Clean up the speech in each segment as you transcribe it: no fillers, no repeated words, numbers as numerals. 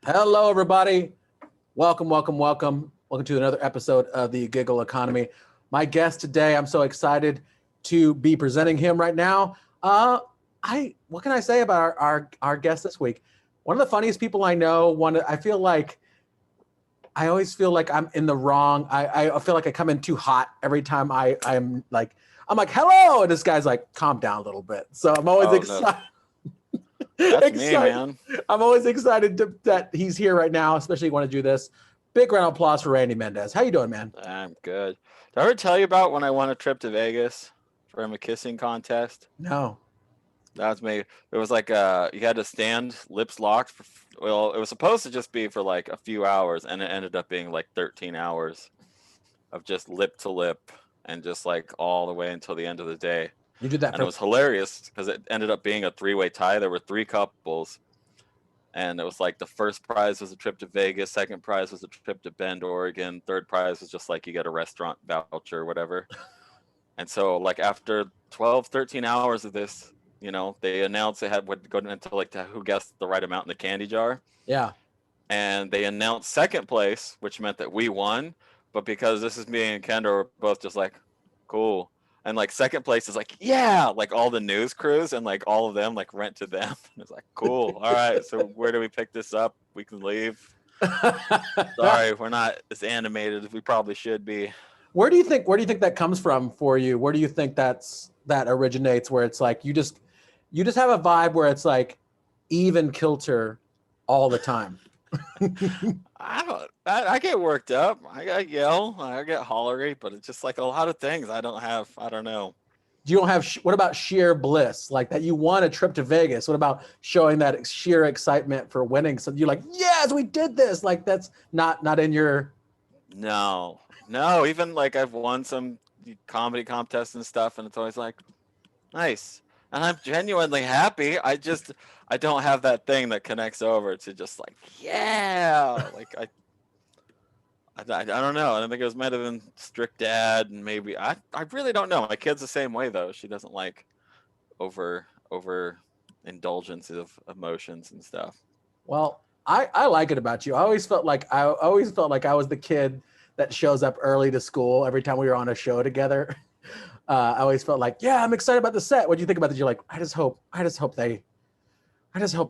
Hello, everybody. Welcome, welcome, welcome. Welcome to another episode of the Giggle Economy. My guest today, I'm so excited to be presenting him right now. What can I say about our guest this week? One of the funniest people I know. I always feel like I'm in the wrong. I feel like I come in too hot every time I'm like hello, and this guy's like calm down a little bit. So I'm always Oh no, excited. that's me, excited. man. I'm always excited that he's here right now, especially want to do this. Big round of applause for Randy Mendez. How you doing, man? I'm good. Did I ever tell you about when I won a trip to Vegas from a kissing contest? No. That was me. It was like you had to stand lips locked for, well, it was supposed to just be for like a few hours, and it ended up being like 13 hours of just lip to lip and just like all the way until the end of the day. You did that And it for was hilarious because it ended up being a three-way tie. There were three couples, and it was like the first prize was a trip to Vegas, second prize was a trip to Bend, Oregon, third prize was just like you get a restaurant voucher or whatever. And so like after 12, 13 hours of this, they announced they had would go into like to who guessed the right amount in the candy jar. yeah. And they announced second place, which meant that we won. But because this is me and Kendra, we're both just like, cool. And like second place is like, yeah, like all the news crews and like all of them like rent to them. And it's like, cool. All right. So where do we pick this up? We can leave. Sorry, we're not as animated as we probably should be. Where do you think that comes from for you? Where do you think that originates? Where it's like you just have a vibe where it's like even kilter all the time. I get worked up. I yell. I get hollery, but it's just like a lot of things I don't have. I don't know. You don't have what about sheer bliss like that you won a trip to Vegas? What about showing that sheer excitement for winning? So you're like, yes, we did this. Like that's not in your. No, no. Even like I've won some comedy contests and stuff, and it's always like nice, and I'm genuinely happy. I don't have that thing that connects over to just like yeah, like I don't know. I think it was might have been strict dad, and maybe I really don't know. My kid's the same way though. She doesn't like over indulgence of emotions and stuff. Well, I like it about you. I always felt like I was the kid that shows up early to school every time we were on a show together. I always felt like, yeah, I'm excited about the set. What do you think about this? You're like, I just hope they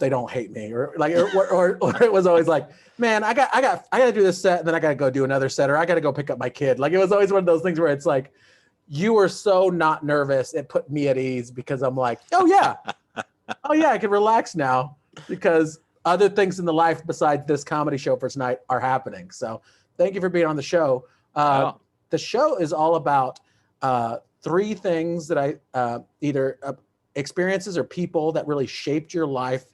don't hate me, or like, or it was always like, man, I got to do this set, and then I got to go do another set, or I got to go pick up my kid. Like it was always one of those things where it's like, you were so not nervous, it put me at ease because I'm like, oh yeah, I can relax now because other things in the life besides this comedy show for tonight are happening. So thank you for being on the show. Oh, The show is all about three things that either experiences or people that really shaped your life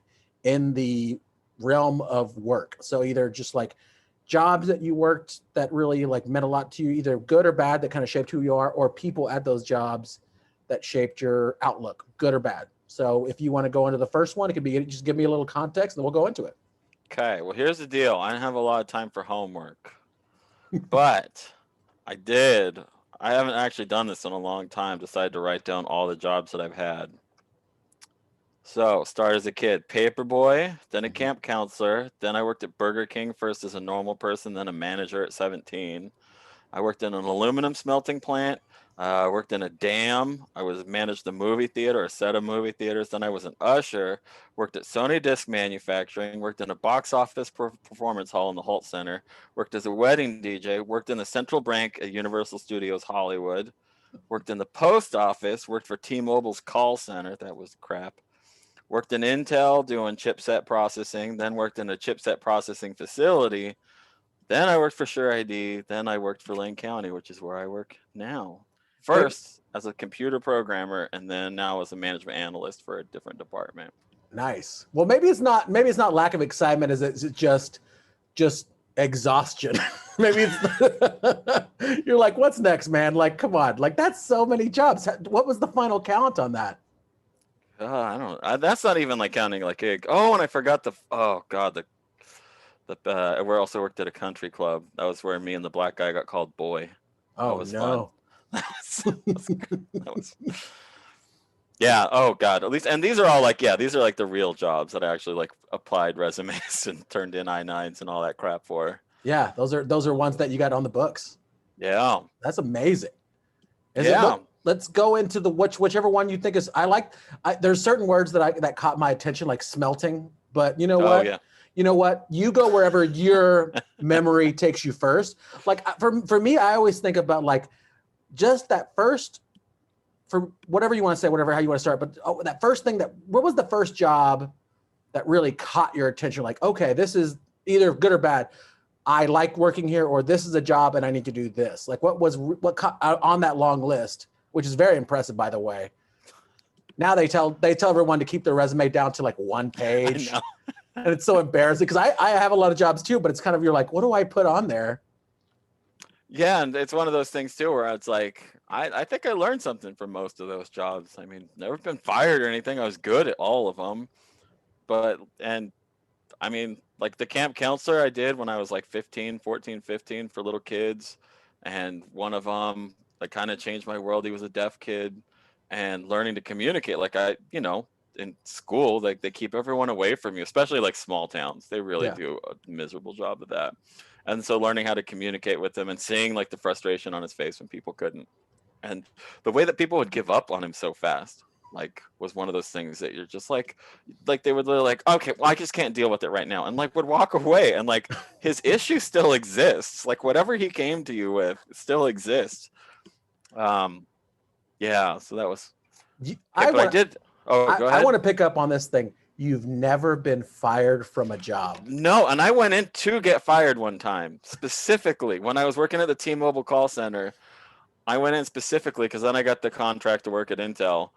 in the realm of work. So either just like jobs that you worked that really like meant a lot to you, either good or bad, that kind of shaped who you are, or people at those jobs that shaped your outlook, good or bad. So if you want to go into the first one, it could be just give me a little context and we'll go into it. okay. Well, here's the deal. I don't have a lot of time for homework, but I did. I haven't actually done this in a long time. Decided to write down all the jobs that I've had. So, started as a kid, paper boy, then a camp counselor, then I worked at Burger King first as a normal person, then a manager at 17. I worked in an aluminum smelting plant. I worked in a dam. I was managed a movie theater, a set of movie theaters. Then I was an usher. Worked at Sony Disc Manufacturing. Worked in a box office performance hall in the Holt Center. Worked as a wedding DJ. Worked in the Central Bank at Universal Studios Hollywood. Worked in the post office. Worked for T-Mobile's call center. That was crap. Worked in Intel doing chipset processing. Then worked in a chipset processing facility. Then I worked for Sure ID. Then I worked for Lane County, which is where I work now. Hey, First as a computer programmer, and then now as a management analyst for a different department. nice. Well, maybe it's not lack of excitement, is it just exhaustion? Maybe it's you're like, what's next, man? Like, come on, like that's so many jobs. What was the final count on that? I don't. That's not even like counting like gig. Oh, and I forgot the. Oh God, the. We also worked at a country club. That was where me and the black guy got called boy. That Oh was fun. no. that was, that was Yeah. Oh God. At least, and these are all like, yeah, these are like the real jobs that I actually like applied resumes and turned in I-9s and all that crap for. Yeah, those are ones that you got on the books. Yeah. That's amazing. Is it Yeah. let's go into the whichever one you think is there's certain words that caught my attention, like smelting, but you know Oh what? yeah. You know what? You go wherever your memory takes you first. Like for me, I always think about like just that first, for whatever you want to say, whatever how you want to start, but that first thing, what was the first job that really caught your attention? Like, okay, this is either good or bad. I like working here, or this is a job and I need to do this. Like, what on that long list, which is very impressive, by the way. Now they tell everyone to keep their resume down to like one I page, know. and it's so embarrassing because I have a lot of jobs too, but it's kind of, you're like, what do I put on there? Yeah, and it's one of those things too where it's like I think I learned something from most of those jobs. I mean, never been fired or anything. I was good at all of them. But and I mean, like the camp counselor I did when I was like 15, 14, 15 for little kids, and one of them like kind of changed my world. He was a deaf kid, and learning to communicate like in school like they keep everyone away from you, especially like small towns. They really Yeah. do a miserable job of that. And so learning how to communicate with him and seeing like the frustration on his face when people couldn't, and the way that people would give up on him so fast, like was one of those things that you're just like they would literally like, okay, well I just can't deal with it right now, and like would walk away, and like his issue still exists, like whatever he came to you with still exists. um yeah, so that was, I but I want did. Oh, I, go I ahead. want to pick up on this thing. You've never been fired from a job. No, and I went in to get fired one time specifically when I was working at the T-Mobile call center. I went in specifically because then I got the contract to work at Intel.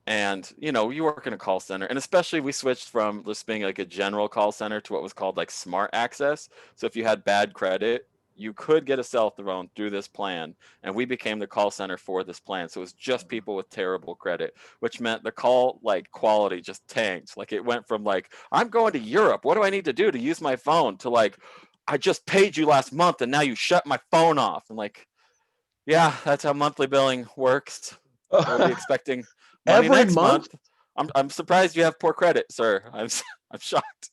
And you work in a call center, and especially we switched from just being like a general call center to what was called like smart access. So if you had bad credit, you could get a cell phone through this plan, and we became the call center for this plan. So it was just people with terrible credit, which meant the call like quality just tanked. Like it went from like, I'm going to Europe, what do I need to do to use my phone, to like, I just paid you last month and now you shut my phone off. And like, yeah, that's how monthly billing works. We'll be expecting money Every next month? month. I'm surprised you have poor credit, sir. I'm shocked.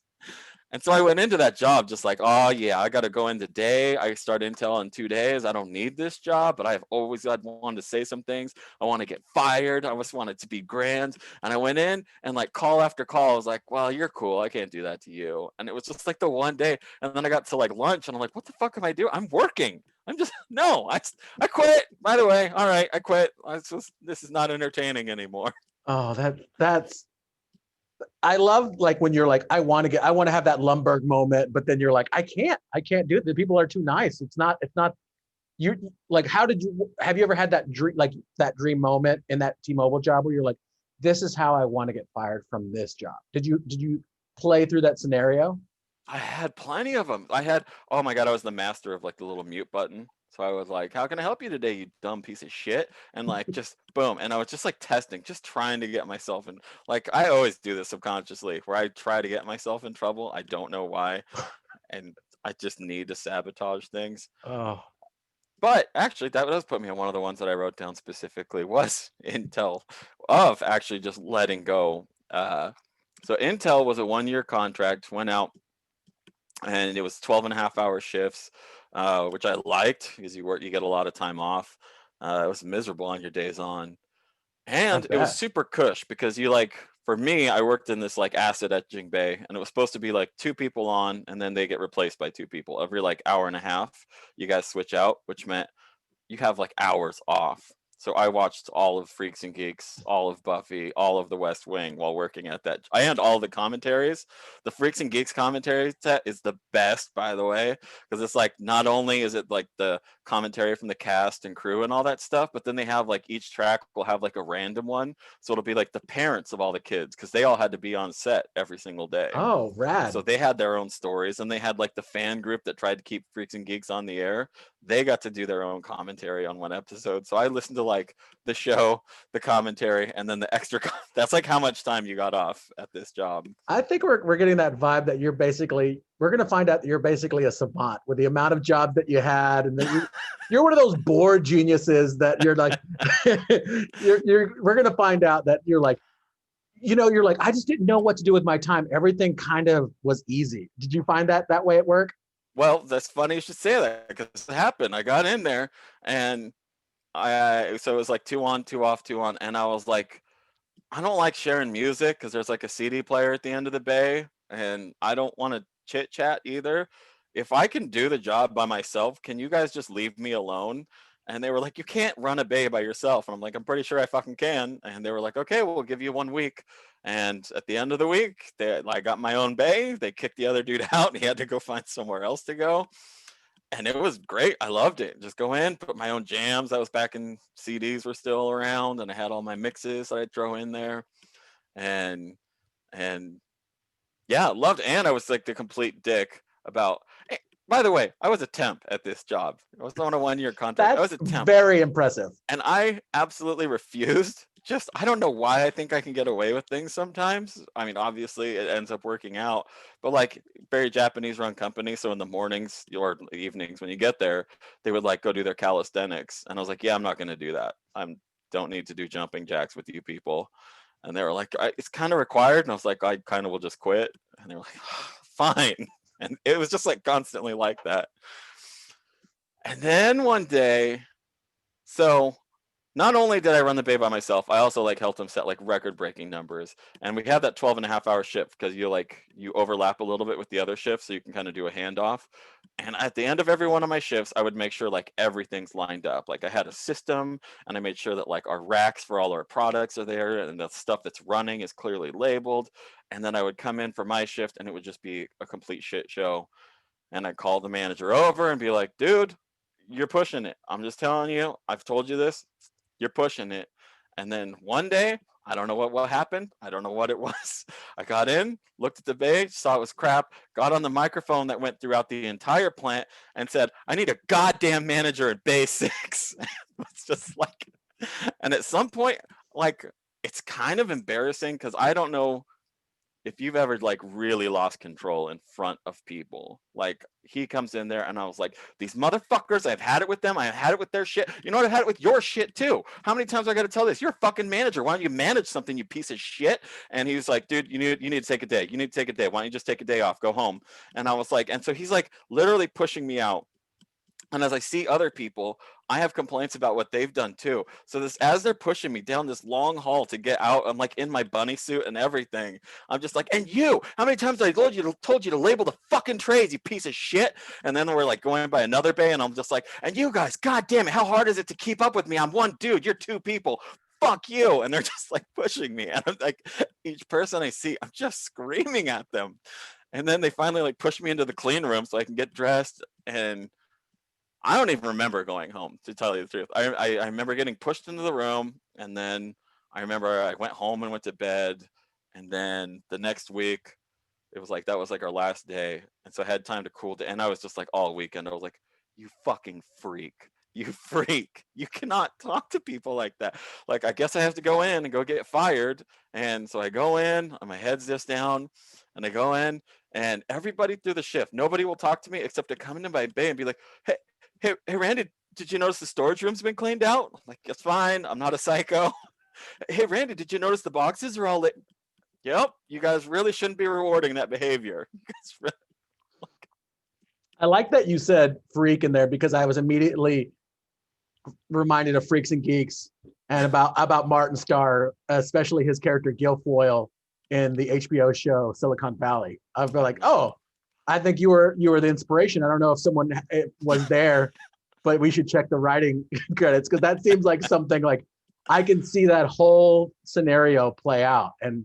And so I went into that job just like, oh yeah, I got to go in today. I start Intel in 2 days. I don't need this job, but I've always wanted to say some things. I want to get fired. I just want it to be grand. And I went in and like call after call, I was like, well, you're cool. I can't do that to you. And it was just like the one day. And then I got to like lunch and I'm like, what the fuck am I doing? I'm working. I'm just, no, I quit. By the way, all right, I quit. This is not entertaining anymore. Oh, that's I love like when you're like, I want to have that Lumberg moment, but then you're like, I can't do it. The people are too nice. It's not you. Like, have you ever had that dream, like that dream moment in that T-Mobile job where you're like, this is how I want to get fired from this job? Did you play through that scenario? I had plenty of them. Oh my God, I was the master of like the little mute button. So I was like, how can I help you today, you dumb piece of shit? And like, just boom. And I was just like testing, just trying to get myself in. Like, I always do this subconsciously where I try to get myself in trouble. I don't know why. And I just need to sabotage things. Oh, But actually, that does put me on one of the ones that I wrote down specifically was Intel, of actually just letting go. So Intel was a 1-year contract, went out, and it was 12 and a half hour shifts, which I liked because you get a lot of time off. It was miserable on your days on, I and it was bet. super cush because you like, for me, I worked in this like acid etching bay, and it was supposed to be like 2 people on, and then they get replaced by 2 people every like hour and a half. You guys switch out, which meant you have like hours off. So I watched all of Freaks and Geeks, all of Buffy, all of The West Wing while working at that. I had all the commentaries. The Freaks and Geeks commentary set is the best, by the way, because it's like not only is it like the commentary from the cast and crew and all that stuff, but then they have like each track will have like a random one. So it'll be like the parents of all the kids because they all had to be on set every single day. Oh, So rad. they had their own stories, and they had like the fan group that tried to keep Freaks and Geeks on the air. they got to do their own commentary on one episode. So I listened to like the show, the commentary, and then the extra. That's like how much time you got off at this job. I think we're getting that vibe that you're basically, we're going to find out that you're basically a savant with the amount of job that you had, and that you're one of those bored geniuses that you're like, we're going to find out that you're like, you're like, I just didn't know what to do with my time. Everything kind of was easy. Did you find that way at work? Well, that's funny you should say that, because it happened. I got in there, and so it was like 2 on, 2 off, 2 on, and I was like, I don't like sharing music because there's like a CD player at the end of the bay, and I don't want to chit chat either. If I can do the job by myself, can you guys just leave me alone? And they were like, you can't run a bay by yourself. And I'm like, I'm pretty sure I fucking can. And they were like, okay, we'll give you 1 week. And at the end of the week, I got my own bay. They kicked the other dude out, and he had to go find somewhere else to go. And it was great. I loved it. Just go in, put my own jams. That was back in CDs were still around, and I had all my mixes that I'd throw in there. And yeah, loved it. And I was like the complete dick about. By the way, I was a temp at this job. I was on a 1-year contract. I was a temp. Very impressive. And I absolutely refused. Just, I don't know why I think I can get away with things sometimes. I mean, obviously it ends up working out, but like very Japanese run company. So in the mornings or evenings when you get there, they would like go do their calisthenics. And I was like, yeah, I'm not going to do that. Don't need to do jumping jacks with you people. And they were like, it's kind of required. And I was like, I kind of will just quit. And they were like, fine. And it was just like constantly like that. And then one day, so not only did I run the bay by myself, I also like helped them set like record breaking numbers. And we had that 12.5-hour shift because you overlap a little bit with the other shift, so you can kind of do a handoff. And at the end of every one of my shifts, I would make sure like everything's lined up. Like I had a system, and I made sure that like our racks for all our products are there, and the stuff that's running is clearly labeled. And then I would come in for my shift, and it would just be a complete shit show. And I'd call the manager over and be like, dude, you're pushing it. I'm just telling you, I've told you this. You're pushing it. And then one day, I don't know what happened. I don't know what it was. I got in, looked at the bay, saw it was crap, got on the microphone that went throughout the entire plant and said, I need a goddamn manager at Bay 6. It's just like, and at some point, like, it's kind of embarrassing because I don't know if you've ever like really lost control in front of people. Like he comes in there and I was like, these motherfuckers, I've had it with them. I've had it with their shit. You know what? I've had it with your shit too. How many times I got to tell this? You're a fucking manager. Why don't you manage something, you piece of shit? And he was like, dude, you need to take a day. You need to take a day. Why don't you just take a day off? Go home. And I was like, and so he's like literally pushing me out. And as I see other people, I have complaints about what they've done too. So this, as they're pushing me down this long hall to get out, I'm like in my bunny suit and everything. I'm just like, and you, how many times I told you to label the fucking trays, you piece of shit? And then we're like going by another bay, and I'm just like, and you guys, god damn it, how hard is it to keep up with me? I'm one dude, you're two people. Fuck you. And they're just like pushing me. And I'm like, each person I see, I'm just screaming at them. And then they finally like push me into the clean room so I can get dressed. And I don't even remember going home, to tell you the truth. I remember getting pushed into the room, and then I remember I went home and went to bed, and then the next week, it was like that was like our last day, and so I had time to cool down. And I was just like all weekend, I was like, "You fucking freak! You freak! You cannot talk to people like that." Like I guess I have to go in and go get fired, and so I go in, and my head's just down, and I go in, and everybody through the shift, nobody will talk to me except to come into my bay and be like, hey, Randy, did you notice the storage room's been cleaned out? I'm like, it's fine. I'm not a psycho. Hey, Randy, did you notice the boxes are all lit? Yep. You guys really shouldn't be rewarding that behavior. I like that you said freak in there because I was immediately reminded of Freaks and Geeks and about Martin Starr, especially his character Guilfoyle in the HBO show Silicon Valley. I'd be like, oh, I think you were the inspiration. I don't know if someone was there, but we should check the writing credits because that seems like something like I can see that whole scenario play out, and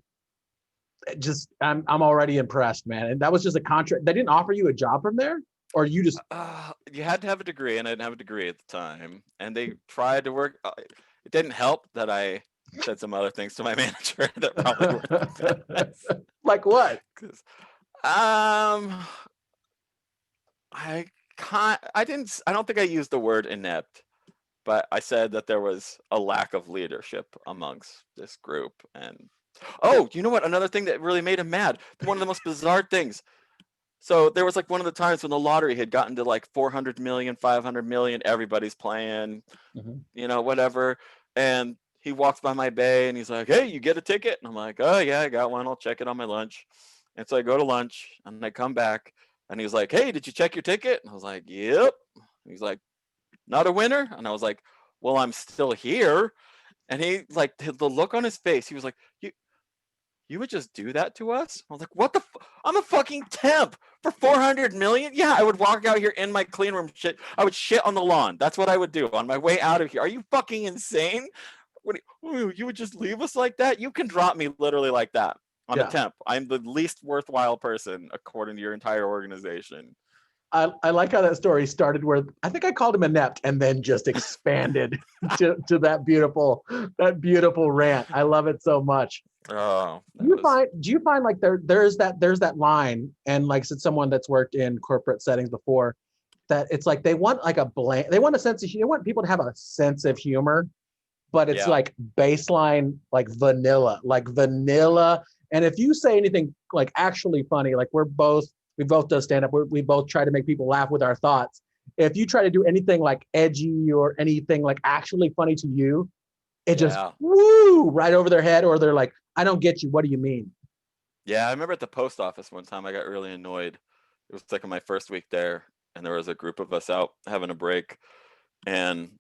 just I'm already impressed, man. And that was just a contract. They didn't offer you a job from there, or you just you had to have a degree, and I didn't have a degree at the time. And they tried to work. It didn't help that I said some other things to my manager that probably weren't the best. Like what? I I don't think I used the word inept, but I said that there was a lack of leadership amongst this group. And oh, you know what? Another thing that really made him mad. One of the most bizarre things. So there was like one of the times when the lottery had gotten to like 400 million, 500 million. Everybody's playing, Mhm. whatever. And he walks by my bay and he's like, "Hey, you get a ticket?" And I'm like, "Oh yeah, I got one. I'll check it on my lunch." And so I go to lunch and I come back and he's like, "Hey, did you check your ticket?" And I was like, "Yep." And he's like, "Not a winner?" And I was like, "Well, I'm still here." And he like the look on his face, he was like, "You would just do that to us?" I was like, "What the? I'm a fucking temp for 400 million. Yeah, I would walk out here in my clean room shit. I would shit on the lawn. That's what I would do on my way out of here. Are you fucking insane? What? You would just leave us like that? You can drop me literally like that. I'm a Yeah. temp. I'm the least worthwhile person according to your entire organization." I like how that story started where I think I called him inept and then just expanded to that beautiful rant. I love it so much. Oh, Do you find like there's that line, and like said, someone that's worked in corporate settings before, that it's like they want like they want a sense of, they want people to have a sense of humor, but it's yeah, like baseline, like vanilla. And if you say anything like actually funny, like we both do stand up, we both try to make people laugh with our thoughts. If you try to do anything like edgy or anything like actually funny to you, it just yeah, woo right over their head, or they're like, I don't get you. What do you mean? yeah. I remember at the post office one time, I got really annoyed. It was like in my first week there, and there was a group of us out having a break, and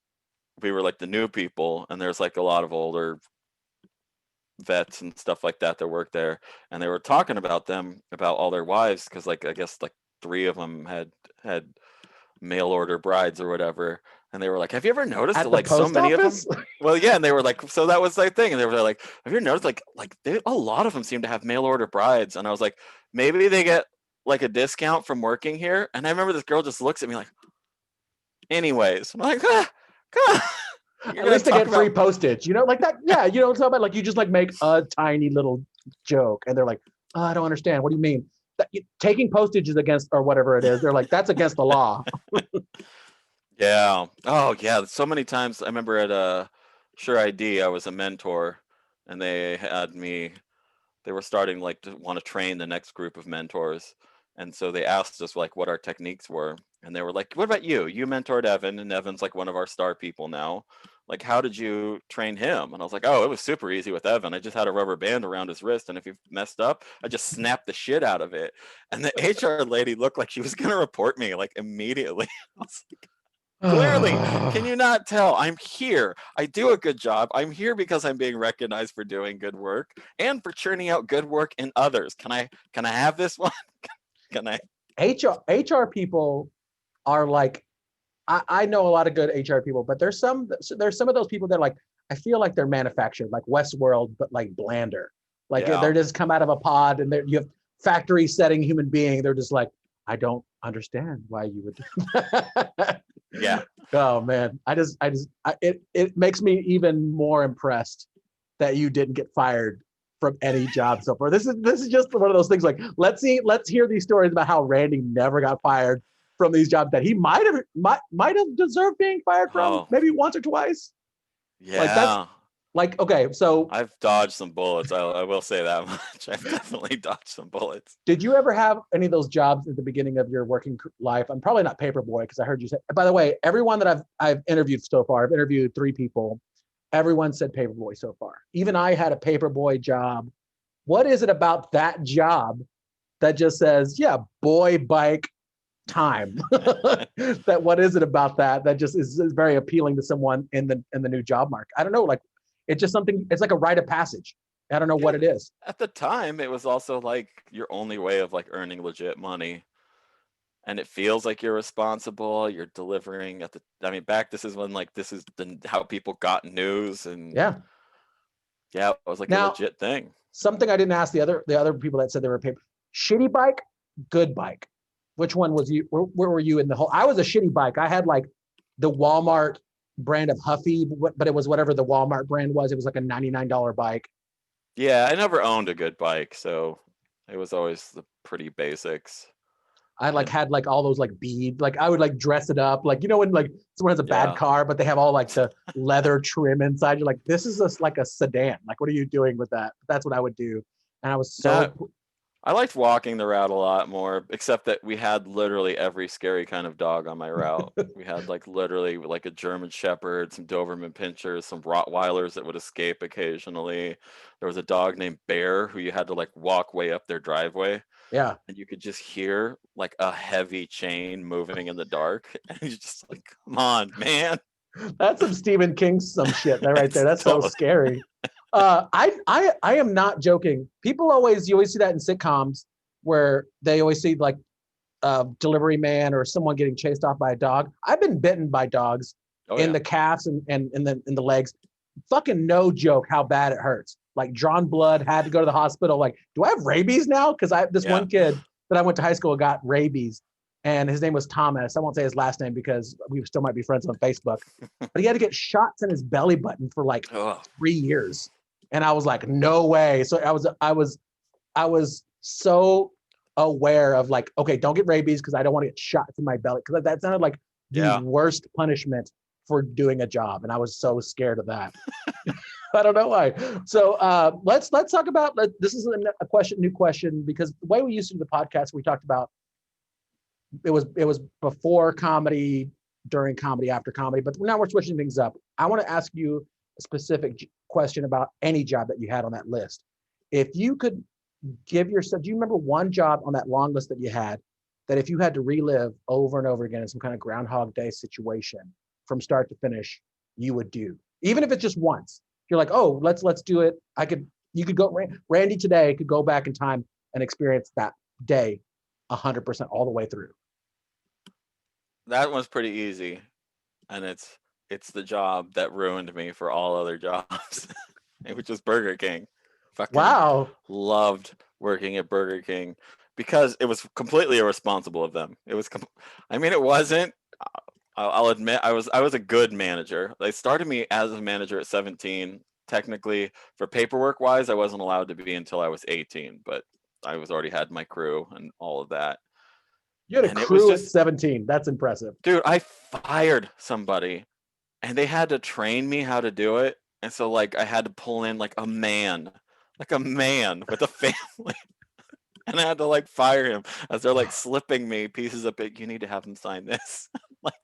we were like the new people, and there's like a lot of older vets and stuff like that that work there, and they were talking about them about all their wives because like I guess like three of them had mail order brides or whatever, and they were like, "Have you ever noticed that At the like so post many of them?" office? Well, yeah, and they were like, so that was their thing, and they were like, "Have you ever noticed like a lot of them seem to have mail order brides?" And I was like, maybe they get like a discount from working here. And I remember this girl just looks at me like, anyways, I'm like, God, you're At gonna least they talk get free about. postage, like that. Yeah, you know what I'm talking about? Like you just like make a tiny little joke, and they're like, oh, I don't understand. What do you mean? Taking postage is against, or whatever it is. They're like, that's against the law. Yeah. Oh, yeah. So many times I remember at Sure ID, I was a mentor, and they had me. They were starting like to want to train the next group of mentors, and so they asked us like what our techniques were, and they were like, "What about you? You mentored Evan, and Evan's like one of our star people now. Like, how did you train him?" And I was like, "Oh, it was super easy with Evan. I just had a rubber band around his wrist, and if he messed up, I just snapped the shit out of it." And the HR lady looked like she was gonna report me like immediately. I was Clearly, can you not tell? I'm here. I do a good job. I'm here because I'm being recognized for doing good work and for churning out good work in others. Can I have this one? Can I? HR people are like, I know a lot of good HR people, but there's some of those people that are like, I feel like they're manufactured, like Westworld, but like blander. Like Yeah. they're just come out of a pod, and you have factory setting human being. They're just like, I don't understand why you would do that. Yeah. Oh man, it makes me even more impressed that you didn't get fired from any job so far. This is just one of those things. Like, let's hear these stories about how Randy never got fired from these jobs that he might have deserved being fired from, Oh, maybe once or twice. Like that's yeah. like, okay. So I've dodged some bullets. I will say that much. I've definitely dodged some bullets. did you ever have any of those jobs at the beginning of your working life? I'm probably not paperboy because I heard you say. By the way, everyone that I've interviewed so far, I've interviewed 3 people. Everyone said paperboy so far. Even I had a paperboy job. What is it about that job that just says, yeah, boy bike time? That what is it about that just is very appealing to someone in the new job market? I don't know. Like it's just something. It's like a rite of passage. I don't know Yeah. what it is. At the time, it was also like your only way of like earning legit money. And it feels like you're responsible. You're delivering at the. I mean, back this is when like this is how people got news, and Yeah. yeah, it was like a Now, legit thing. something I didn't ask the other people that said they were paper. Shitty bike, good bike. Which one was you? Where were you in the whole? I was a shitty bike. I had like the Walmart brand of Huffy, but it was whatever the Walmart brand was. It was like a $99 bike. Yeah, I never owned a good bike, so it was always the pretty basics. I like had like all those like beads. Like I would like dress it up. Like, you know, when like someone has a bad car, but they have all like the leather trim inside. You're like, this is just like a sedan. Like, what are you doing with that? That's what I would do. And I was so I liked walking the route a lot more, except that we had literally every scary kind of dog on my route. We had like literally like a German Shepherd, some Doberman Pinschers, some Rottweilers that would escape occasionally. There was a dog named Bear who you had to like walk way up their driveway. Yeah. And you could just hear like a heavy chain moving in the dark. And you're just like, come on, man. That's some Stephen King some shit right there. That's so scary. I am not joking. You always see that in sitcoms where they always see like delivery man or someone getting chased off by a dog. I've been bitten by dogs in the calves and in the legs. Fucking no joke how bad it hurts. Like drawn blood, had to go to the hospital. Like, do I have rabies now? Because this one kid that I went to high school got rabies. And his name was Thomas. I won't say his last name because we still might be friends on Facebook. But he had to get shots in his belly button for like 3 years. And I was like, no way. So I was so aware of like, okay, don't get rabies because I don't want to get shots in my belly. Because that sounded like the worst punishment for doing a job. And I was so scared of that. I don't know why. So let's talk about, this is a new question, because the way we used to do the podcast, we talked about, it was before comedy, during comedy, after comedy, but now we're switching things up. I want to ask you a specific question about any job that you had on that list. If you could give yourself, do you remember one job on that long list that you had that if you had to relive over and over again in some kind of Groundhog Day situation from start to finish, you would do, even if it's just once? You're like, oh, let's do it. You could go, Randy today could go back in time and experience that day 100% all the way through. That one's pretty easy, and it's the job that ruined me for all other jobs, which was Burger King. Wow. Loved working at Burger King because it was completely irresponsible of them. It wasn't. I'll admit I was a good manager. They started me as a manager at 17. Technically, for paperwork wise, I wasn't allowed to be until I was 18, but I already had my crew and all of that. You had a crew at 17. That's impressive. Dude, I fired somebody and they had to train me how to do it. And so like I had to pull in like a man with a family. And I had to like fire him as they're like slipping me pieces of it. You need to have him sign this.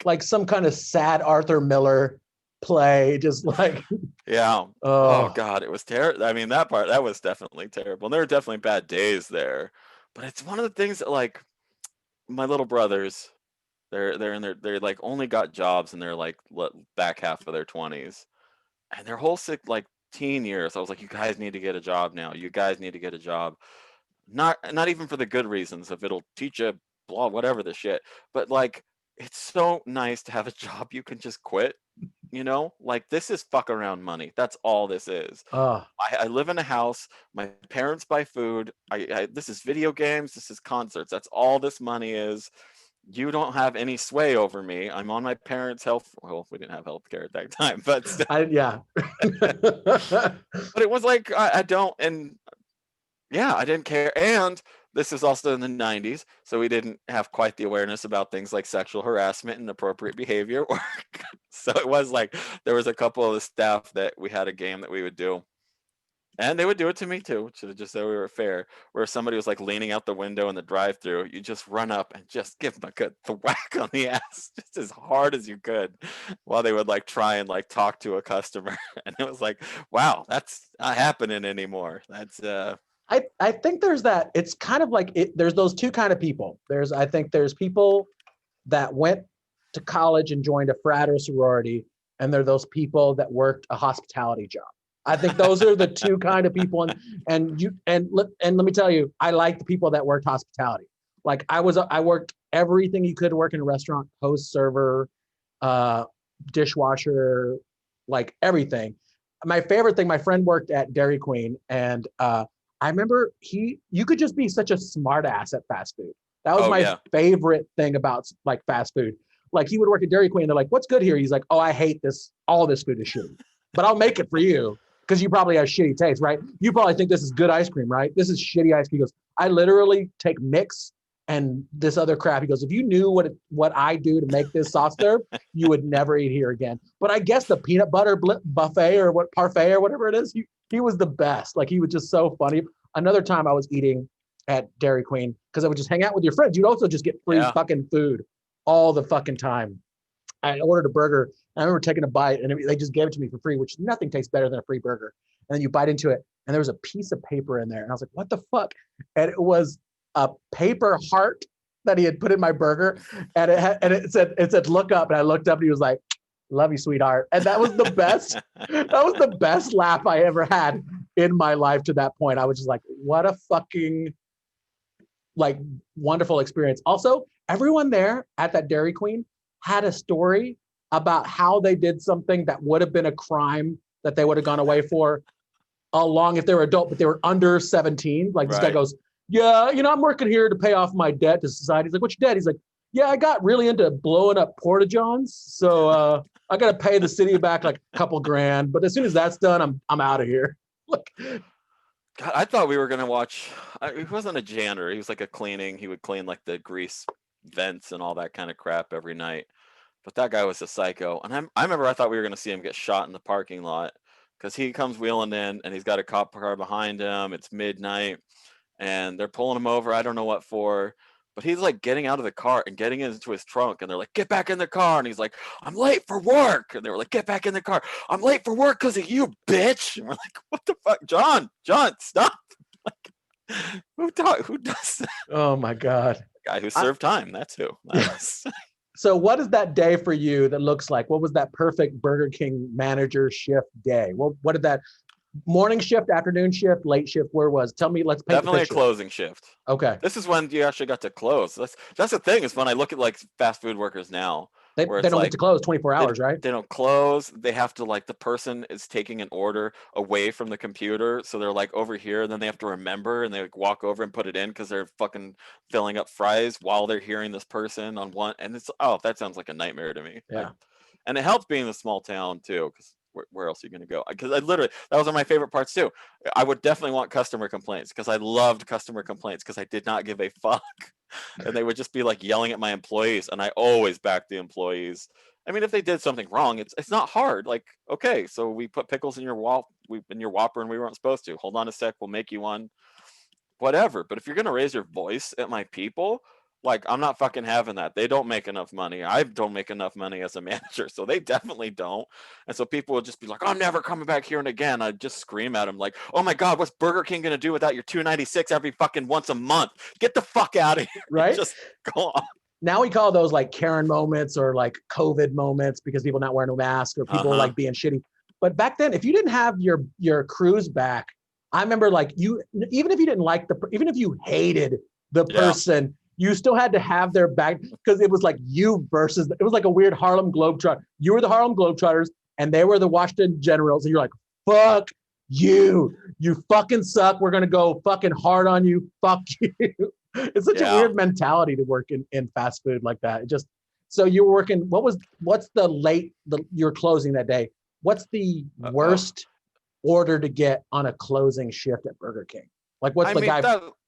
like some kind of sad Arthur Miller play, just like. Yeah. Oh God, it was terrible. I mean, that was definitely terrible. And there were definitely bad days there. But it's one of the things that like my little brothers, they're they like only got jobs in their like back half of their 20s, and their whole like teen years, I was like, you guys need to get a job now. You guys need to get a job. Not even for the good reasons of it'll teach you blah whatever the shit, but like it's so nice to have a job you can just quit. You know, like this is fuck around money. That's all this is. I live in a house. My parents buy food. This is video games. This is concerts. That's all this money is. You don't have any sway over me. I'm on my parents' health. Well, we didn't have health care at that time, but yeah. But it was like I don't, and yeah, I didn't care. And this is also in the 90s, so we didn't have quite the awareness about things like sexual harassment and appropriate behavior. So it was like there was a couple of the staff that we had a game that we would do, and they would do it to me too, just so we were fair. Where somebody was like leaning out the window in the drive-through, you just run up and just give them a good whack on the ass, just as hard as you could, while they would like try and like talk to a customer. And it was like, wow, that's not happening anymore. That's I think there's that. It's kind of like there's those two kind of people. I think there's people that went to college and joined a frat or sorority, and they're those people that worked a hospitality job. I think those are the two kind of people. And let me tell you, I like the people that worked hospitality. Like I worked everything you could work in a restaurant: host, server, dishwasher, like everything. My favorite thing, my friend worked at Dairy Queen, and I remember you could just be such a smart ass at fast food. That was my favorite thing about like fast food. Like he would work at Dairy Queen. They're like, what's good here? He's like, oh, I hate this. All this food is shitty, but I'll make it for you because you probably have shitty taste, right? You probably think this is good ice cream, right? This is shitty ice cream. He goes, I literally take mix and this other crap. He goes, if you knew what I do to make this soft serve, you would never eat here again. But I guess the peanut butter buffet or what parfait or whatever it is, he was the best. Like he was just so funny. Another time I was eating at Dairy Queen because I would just hang out with your friends. You'd also just get free fucking food all the fucking time. I ordered a burger. And I remember taking a bite and they just gave it to me for free, which nothing tastes better than a free burger. And then you bite into it and there was a piece of paper in there. And I was like, what the fuck? And it was a paper heart that he had put in my burger. And it said, look up. And I looked up and he was like, love you, sweetheart. And that was the best. That was the best laugh I ever had in my life to that point. I was just like, what a fucking like wonderful experience. Also, everyone there at that Dairy Queen had a story about how they did something that would have been a crime that they would have gone away for along if they were adult, but they were under 17. Like this guy goes, yeah, I'm working here to pay off my debt to society. He's like, what's your debt? He's like, yeah, I got really into blowing up porta-johns. So I got to pay the city back like a couple grand. But as soon as that's done, I'm out of here. Like, God, I thought we were going to watch, he wasn't a janitor. He was like he would clean like the grease vents and all that kind of crap every night. But that guy was a psycho. And I remember I thought we were going to see him get shot in the parking lot because he comes wheeling in and he's got a cop car behind him. It's midnight and they're pulling him over. I don't know what for, but he's like getting out of the car and getting into his trunk. And they're like, get back in the car. And he's like, I'm late for work. And they were like, get back in the car. I'm late for work because of you, bitch. And we're like, what the fuck? John, stop. Like, who does that? Oh my God. The guy who served time. That's who. Yes. So what is that day for you that looks like? What was that perfect Burger King manager shift day? What did that morning shift, afternoon shift, late shift, where was? Tell me, let's paint Definitely the picture. A closing shift. Okay. This is when you actually got to close. That's the thing is when I look at like fast food workers now. They don't get to close 24 hours, right? They don't close. They have to like the person is taking an order away from the computer. So they're like over here and then they have to remember and they like walk over and put it in because they're fucking filling up fries while they're hearing this person on one. And it's, that sounds like a nightmare to me. Yeah. And it helps being a small town too because where else are you going to go? Because I literally, that was one of my favorite parts too. I would definitely want customer complaints because I loved customer complaints because I did not give a fuck. And they would just be like yelling at my employees and I always backed the employees. I mean, if they did something wrong, it's not hard. Like, okay, so we put pickles in your Whopper and we weren't supposed to. Hold on a sec, we'll make you one. Whatever. But if you're going to raise your voice at my people, like, I'm not fucking having that. They don't make enough money. I don't make enough money as a manager, so they definitely don't. And so people would just be like, I'm never coming back here and again. I'd just scream at them like, oh my God, what's Burger King going to do without your $2.96 every fucking once a month? Get the fuck out of here. Right? Just go on. Now we call those like Karen moments or like COVID moments because people not wearing a mask or people like being shitty. But back then, if you didn't have your crews back, I remember like even if you didn't like even if you hated the person, you still had to have their back because it was like you versus, it was like a weird Harlem Globetrotter. You were the Harlem Globetrotters and they were the Washington Generals. And you're like, fuck you. You fucking suck. We're going to go fucking hard on you. Fuck you. It's such a weird mentality to work in fast food like that. It just, so you were working, what's you're closing that day. What's the worst order to get on a closing shift at Burger King? Like what's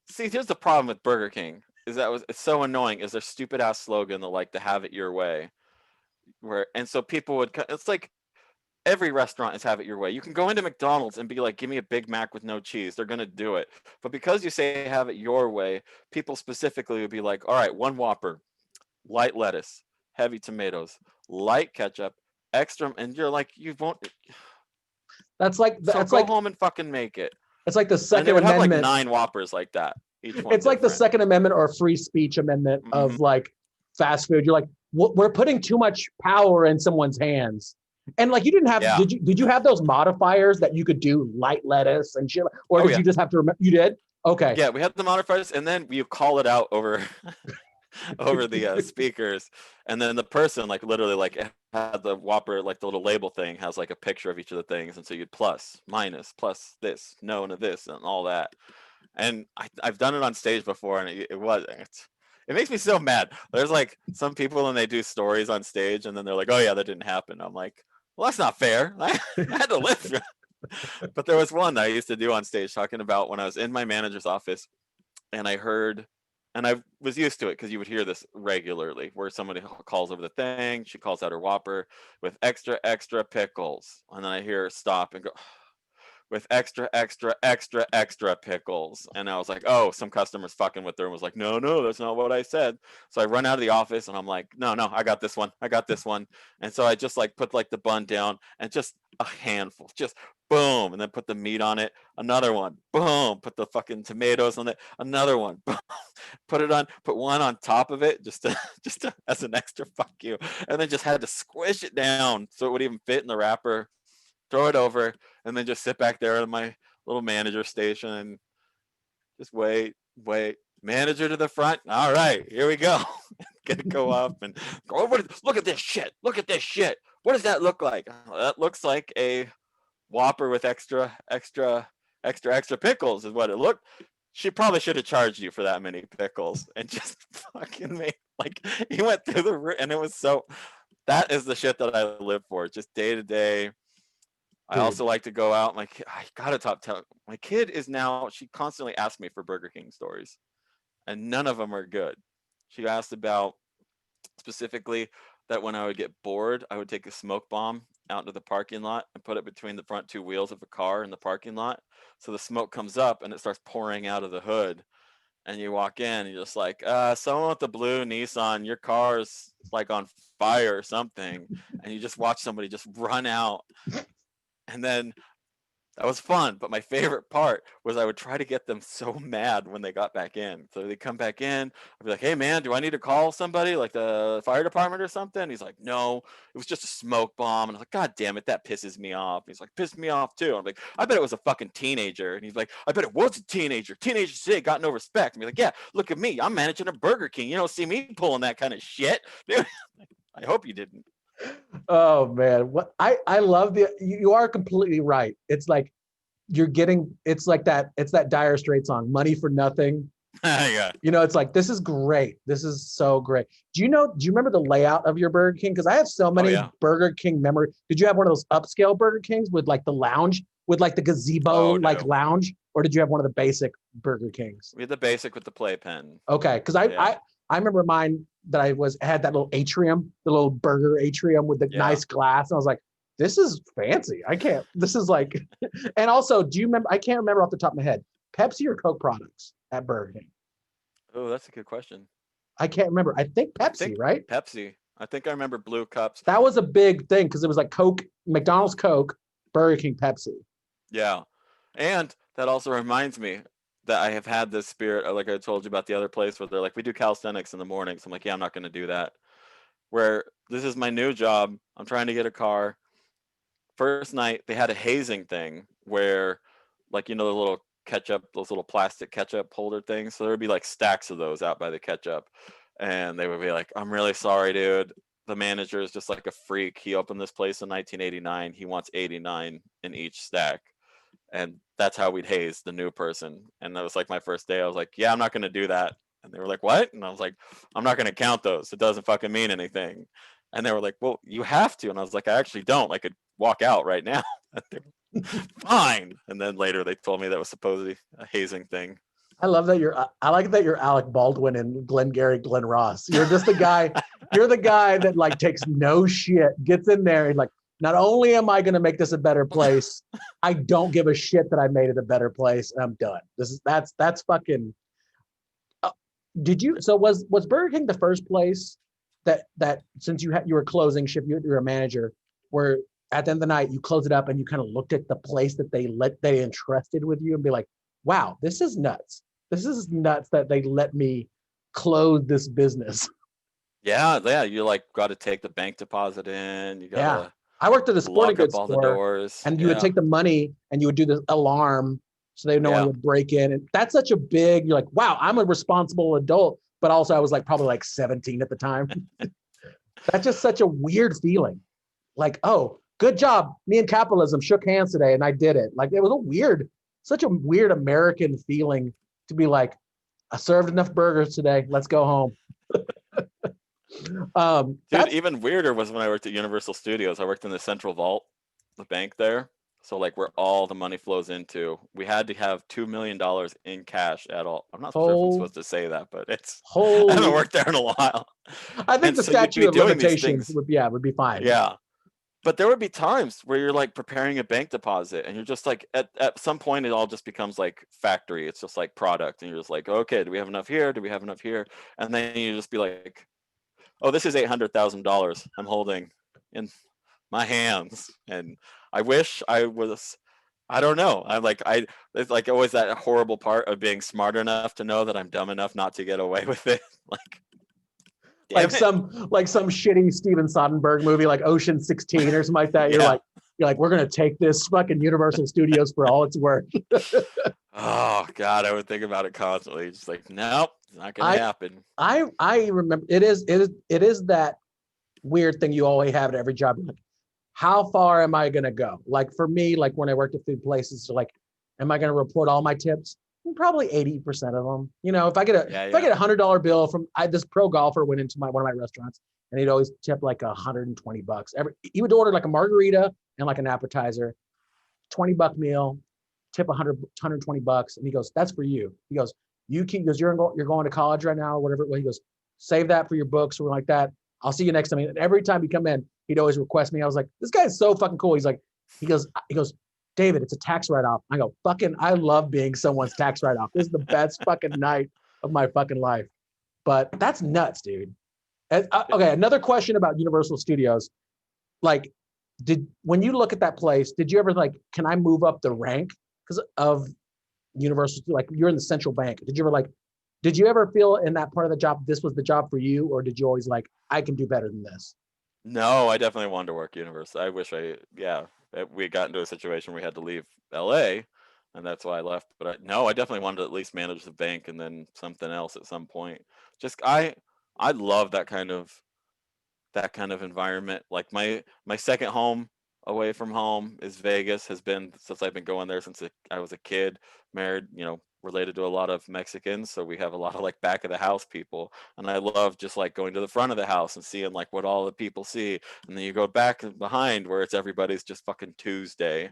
see, here's the problem with Burger King. It's so annoying is their stupid ass slogan, the like to have it your way, and so people would, it's like every restaurant is have it your way. You can go into McDonald's and be like, give me a Big Mac with no cheese. They're going to do it. But because you say have it your way, people specifically would be like, all right, one Whopper, light lettuce, heavy tomatoes, light ketchup, extra. And you're like, you won't. Go home and fucking make it. It's like the Second Amendment. Amendment. Have like 9 Whoppers like that. Each one it's like the Second Amendment or free speech amendment of like fast food. You're like, we're putting too much power in someone's hands. And like you didn't have, did you have those modifiers that you could do light lettuce and shit? Or did you just have to remember? You did? Okay. Yeah, we had the modifiers and then you call it out over over the speakers. And then the person like literally like had the Whopper, like the little label thing has like a picture of each of the things. And so you'd plus, minus, plus this, no to this and all that. And I've done it on stage before and it makes me so mad. There's like some people when they do stories on stage and then they're like, oh yeah, that didn't happen. I'm like, well, that's not fair. I had to live through it. But there was one that I used to do on stage talking about when I was in my manager's office and I heard And I was used to it because you would hear this regularly where somebody calls over the thing. She calls out her Whopper with extra, extra pickles. And then I hear her stop and go, with extra, extra, extra, extra pickles. And I was like, oh, some customer's fucking with her and was like, no, no, that's not what I said. So I run out of the office and I'm like, no, no, I got this one. I got this one. And so I just like put like the bun down and just a handful, just boom, and then put the meat on it. Another one, boom, put the fucking tomatoes on it. Another one, boom, put it on, put one on top of it just to, as an extra fuck you. And then just had to squish it down so it would even fit in the wrapper, throw it over, and then just sit back there in my little manager station and just wait. Manager to the front. All right, here we go. Gonna go up and go over. Look at this shit. Look at this shit. What does that look like? Oh, that looks like a Whopper with extra, extra, extra, extra pickles is what it looked. She probably should have charged you for that many pickles and just fucking made like he went through the and it was so. That is the shit that I live for. Just day to day. I also like to go out. I gotta tell. My kid is now. She constantly asks me for Burger King stories, and none of them are good. She asked about specifically that when I would get bored, I would take a smoke bomb out into the parking lot and put it between the front two wheels of a car in the parking lot, so the smoke comes up and it starts pouring out of the hood. And you walk in, and you're just like, someone with the blue Nissan, your car's like on fire or something, and you just watch somebody just run out. And then that was fun, but my favorite part was I would try to get them so mad when they got back in. So they come back in, I'd be like, hey man, do I need to call somebody, like the fire department or something? He's like, no, it was just a smoke bomb. And I was like, God damn it, that pisses me off. He's like, pissed me off too. I'm like, I bet it was a fucking teenager. And he's like, I bet it was a teenager. Teenagers today got no respect. And he's like, yeah, look at me, I'm managing a Burger King. You don't see me pulling that kind of shit. Dude, I hope you didn't. Oh man, what I love you are completely right. It's like you're getting, it's like that, it's that Dire Straits song, Money for Nothing. Yeah. You know, it's like, this is great. This is so great. Do you remember the layout of your Burger King? Because I have so many Burger King memories. Did you have one of those upscale Burger Kings with like the lounge, with like the gazebo, like lounge? Or did you have one of the basic Burger Kings? We had the basic with the playpen. Okay, because I remember mine that had that little atrium, the little burger atrium with the nice glass. And I was like, this is fancy. This is like, and also, do you remember, I can't remember off the top of my head, Pepsi or Coke products at Burger King? Oh, that's a good question. I can't remember. I think Pepsi, right? Pepsi. I think I remember blue cups. That was a big thing because it was like Coke, McDonald's Coke, Burger King Pepsi. Yeah. And that also reminds me that I have had this spirit, like I told you about the other place where they're like, we do calisthenics in the morning. So I'm like, yeah, I'm not going to do that. Where this is my new job. I'm trying to get a car. First night, they had a hazing thing where, like, you know, the little ketchup, those little plastic ketchup holder things. So there would be like stacks of those out by the ketchup. And they would be like, I'm really sorry, dude. The manager is just like a freak. He opened this place in 1989. He wants 89 in each stack. And that's how we'd haze the new person. And that was like my first day. I was like, yeah, I'm not going to do that. And they were like, what? And I was like, I'm not going to count those. It doesn't fucking mean anything. And they were like, well, you have to. And I was like, I actually don't. I could walk out right now. Fine. And then later they told me that was supposedly a hazing thing. I love that I like that you're Alec Baldwin and Glengarry Glen Ross. You're just the guy, you're the guy that like takes no shit, gets in there and like, not only am I going to make this a better place, I don't give a shit that I made it a better place. And I'm done. That's fucking. So was Burger King the first place that since you were closing shift, you were a manager, where at the end of the night you close it up and you kind of looked at the place that they entrusted with you and be like, wow, this is nuts. This is nuts that they let me close this business. Yeah. You like got to take the bank deposit in. You got to. I worked at a sporting goods store, and you would take the money and you would do the alarm so no one would break in. And that's such a big, you're like, wow, I'm a responsible adult. But also I was like probably like 17 at the time. That's just such a weird feeling. Like, oh, good job. Me and capitalism shook hands today and I did it. Like, it was such a weird American feeling to be like, I served enough burgers today. Let's go home. Dude, even weirder was when I worked at Universal Studios. I worked in the Central Vault, the bank there. So like where all the money flows into, we had to have $2 million in cash at all. I'm not sure if I'm Whole, supposed to say that, but I haven't holy, worked there in a while. I think And the so you'd statute be of doing these limitations things. would be fine. Yeah. But there would be times where you're like preparing a bank deposit and you're just like at some point it all just becomes like factory. It's just like product. And you're just like, okay, do we have enough here? Do we have enough here? And then you just be like, oh, this is $800,000 I'm holding in my hands. And I wish I was, I don't know. It's like always that horrible part of being smart enough to know that I'm dumb enough not to get away with it. Like, damn it. Like some shitty Steven Soderbergh movie, like Ocean 16 or something like that. Yeah. You're like, we're gonna take this fucking Universal Studios for all it's worth. Oh God, I would think about it constantly. Just like, nope, it's not gonna happen. I remember it is that weird thing you always have at every job. Like, how far am I gonna go? Like for me, like when I worked at food places, so like, am I gonna report all my tips? Probably 80% of them. You know, if I get a $100 bill from this pro golfer went into one of my restaurants and he'd always tip like $120. He would order like a margarita and like an appetizer, $20 meal, tip $120, and he goes, "That's for you." He goes, "You're going to college right now or whatever." Well, he goes, "Save that for your books or like that. I'll see you next time." And every time he'd come in, he'd always request me. I was like, "This guy's so fucking cool." He goes, "David, it's a tax write-off." I go, "Fucking, I love being someone's tax write-off. This is the best fucking night of my fucking life." But that's nuts, dude. Okay, another question about Universal Studios. Like, when you look at that place, did you ever like, can I move up the rank because of Universal? Like, you're in the central bank. Did you ever feel in that part of the job, this was the job for you? Or did you always like, I can do better than this? No, I definitely wanted to work Universal. I wish we got into a situation where we had to leave LA, and that's why I left. But I definitely wanted to at least manage the bank and then something else at some point. Just I love that kind of environment. Like my second home away from home is Vegas. Has been since I've been going there since I was a kid. Married, related to a lot of Mexicans, so we have a lot of like back of the house people, and I love just like going to the front of the house and seeing like what all the people see, and then you go back and behind where it's everybody's just fucking Tuesday,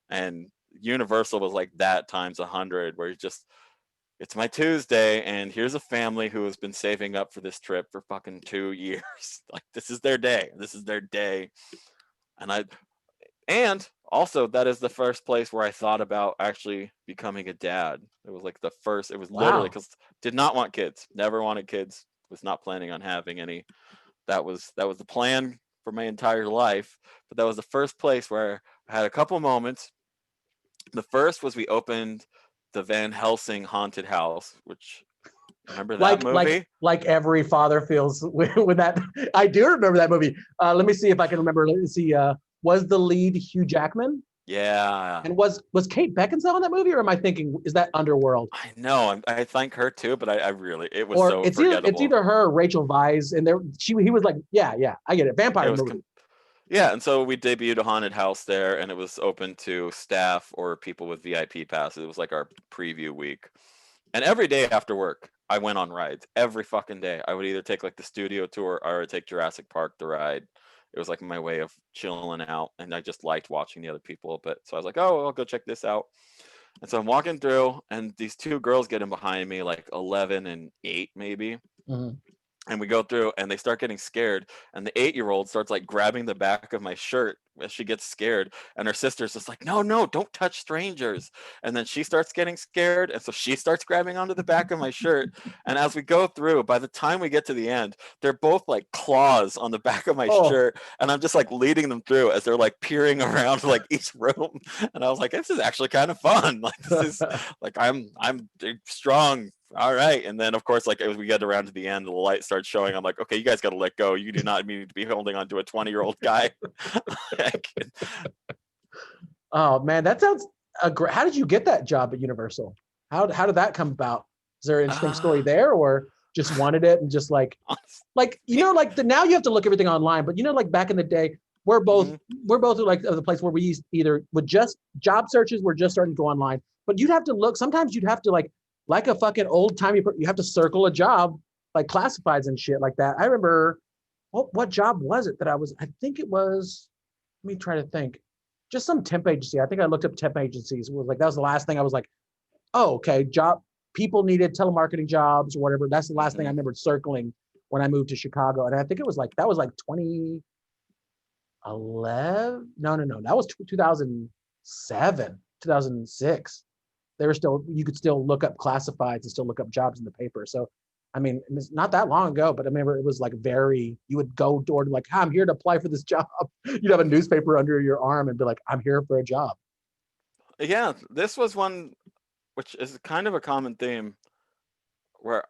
and Universal was like that times 100, where it's my Tuesday, and here's a family who has been saving up for this trip for fucking 2 years. Like, this is their day. This is their day. And also, that is the first place where I thought about actually becoming a dad. It was like it was literally because did not want kids, never wanted kids, was not planning on having any. That was the plan for my entire life. But that was the first place where I had a couple moments. The first was we opened the Van Helsing haunted house, which, remember that movie? Like every father feels with that. I do remember that movie. Let me see if I can remember. Let me see. Was the lead Hugh Jackman? Yeah. And was Kate Beckinsale in that movie, or am I thinking, is that Underworld? I know. I thank her too, but I really, it was or so it's forgettable. It's either her or Rachel Weisz, and he was like, yeah, I get it. Vampire movie. Yeah, and so we debuted a haunted house there, and it was open to staff or people with VIP passes. It was like our preview week. And every day after work, I went on rides. Every fucking day. I would either take like the studio tour or I would take Jurassic Park the ride. It was like my way of chilling out, and I just liked watching the other people. But so I was like, oh, I'll go check this out. And so I'm walking through, and these two girls get in behind me, like 11 and 8 maybe. Mm-hmm. And we go through, and they start getting scared, and the 8-year-old starts like grabbing the back of my shirt as she gets scared, and her sister's just like, no, don't touch strangers. And then she starts getting scared, and so she starts grabbing onto the back of my shirt. And as we go through, by the time we get to the end, they're both like claws on the back of my shirt, and I'm just like leading them through as they're like peering around like each room. And I was like, this is actually kind of fun. Like, this is like, I'm strong. All right. And then of course, like as we get around to the end, the light starts showing. I'm like, okay, you guys got to let go. You do not need to be holding on to a 20-year-old guy. Oh man, that sounds great. How did you get that job at Universal? How did that come about? Is there an interesting story there, or just wanted it and just like now you have to look everything online, but like back in the day, we're both like of the place where we either would just job searches were just starting to go online, but you'd have to look. Sometimes you'd have to like a fucking old timey. You have to circle a job like classifieds and shit like that. I remember what job was it that I think it was. Let me try to think. just some temp agency. I think I looked up temp agencies. It was like that was the last thing I was like, oh, okay, people needed telemarketing jobs or whatever. That's the last thing I remembered circling when I moved to Chicago. And I think it was like that was like 2011. No, that was 2007, 2006. They were still, you could still look up classifieds and still look up jobs in the paper. So, I mean, it's not that long ago, but I remember it was like you would go door to like, hi, I'm here to apply for this job. You'd have a newspaper under your arm and be like, I'm here for a job. Yeah, this was one which is kind of a common theme where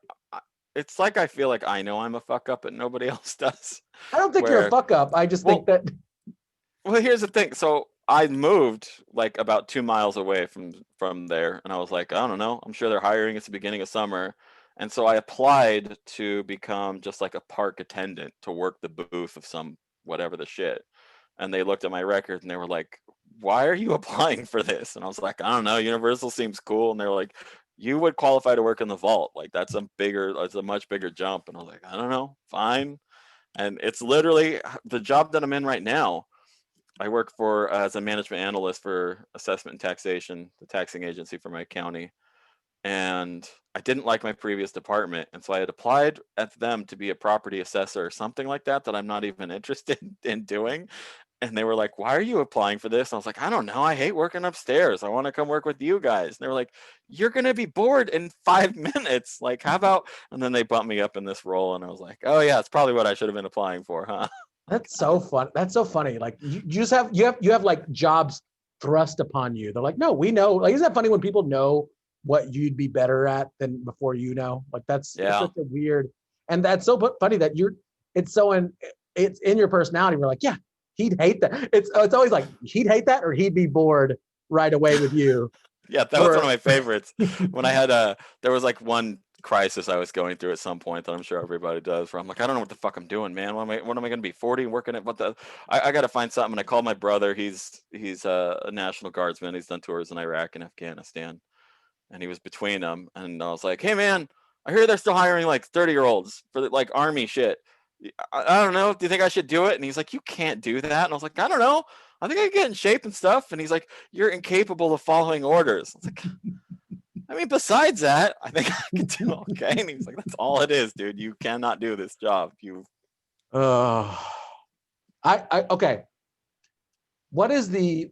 it's like I feel like I know I'm a fuck up, but nobody else does. I don't think you're a fuck up. I just think that. Well, here's the thing. So I moved like about 2 miles away from there, and I was like, I don't know. I'm sure they're hiring. It's the beginning of summer, and so I applied to become just like a park attendant to work the booth of some whatever the shit. And they looked at my record and they were like, "Why are you applying for this?" And I was like, "I don't know. Universal seems cool." And they're like, "You would qualify to work in the vault. Like it's a much bigger jump." And I was like, "I don't know. Fine." And it's literally the job that I'm in right now. I work for as a management analyst for assessment and taxation, the taxing agency for my county. And I didn't like my previous department. And so I had applied at them to be a property assessor or something like that I'm not even interested in doing. And they were like, "Why are you applying for this?" And I was like, "I don't know. I hate working upstairs. I want to come work with you guys." And they were like, "You're going to be bored in 5 minutes. Like, how about?" And then they bumped me up in this role. And I was like, "Oh, yeah, it's probably what I should have been applying for, huh?" That's so fun. That's so funny. Like you just you have like jobs thrust upon you. They're like, no, we know. Like, isn't that funny when people know what you'd be better at than before you know? Like it's such a weird, and that's so funny that it's in your personality. We're like, yeah, he'd hate that. It's always like he'd hate that or he'd be bored right away with you. Yeah, that was one of my favorites. When I had there was like one crisis I was going through at some point that I'm sure everybody does, where I'm like, I don't know what the fuck I'm doing, man. When am I going to be 40 and working at I got to find something. And I called my brother. He's a National Guardsman. He's done tours in Iraq and Afghanistan, and he was between them. And I was like, hey man, I hear they're still hiring like 30-year-olds for like army shit. I don't know. Do you think I should do it? And he's like, you can't do that. And I was like, I don't know. I think I can get in shape and stuff. And he's like, you're incapable of following orders. I was like, I mean, besides that, I think I can do okay. And he's like, that's all it is, dude. You cannot do this job. Okay. What's the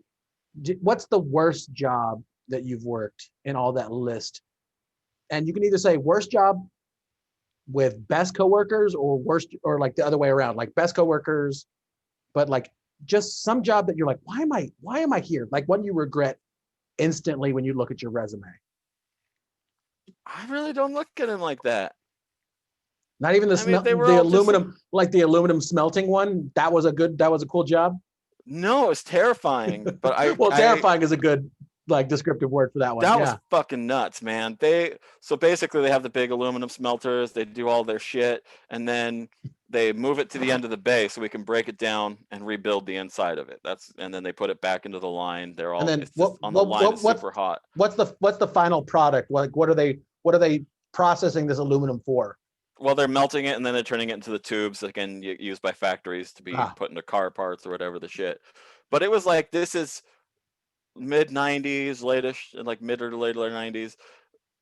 worst job that you've worked in all that list? And you can either say worst job with best coworkers or worst, or like the other way around, like best coworkers, but like just some job that you're like, why am I here? Like what do you regret instantly when you look at your resume? I really don't look at him like that. Not even the aluminum, like the aluminum smelting one. That was a cool job. No, it was terrifying. But terrifying is a good like descriptive word for that one. That was fucking nuts, man. So basically they have the big aluminum smelters, they do all their shit, and then they move it to the end of the bay so we can break it down and rebuild the inside of it. And then they put it back into the line. They're all on the line. It's super hot. What's the final product? Like what are they processing this aluminum for? Well, they're melting it and then they're turning it into the tubes that can used by factories to be put into car parts or whatever the shit. But it was like, this is mid 90s, late-ish, like mid or later 90s.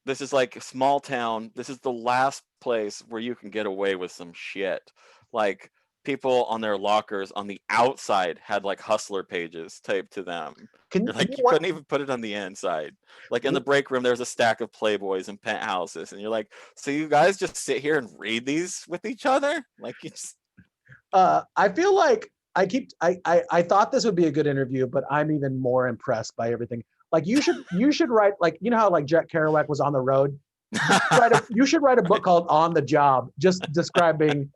This is like a small town. This is the last place where you can get away with some shit. Like people on their lockers on the outside had like hustler pages taped to them. You couldn't even put it on the inside. Like in the break room, there's a stack of Playboys and penthouses, and you're like, so you guys just sit here and read these with each other? Like you just. I feel like I thought this would be a good interview, but I'm even more impressed by everything. Like you should write, like, you know how like Jack Kerouac was on the road. You should write a book called On the Job, just describing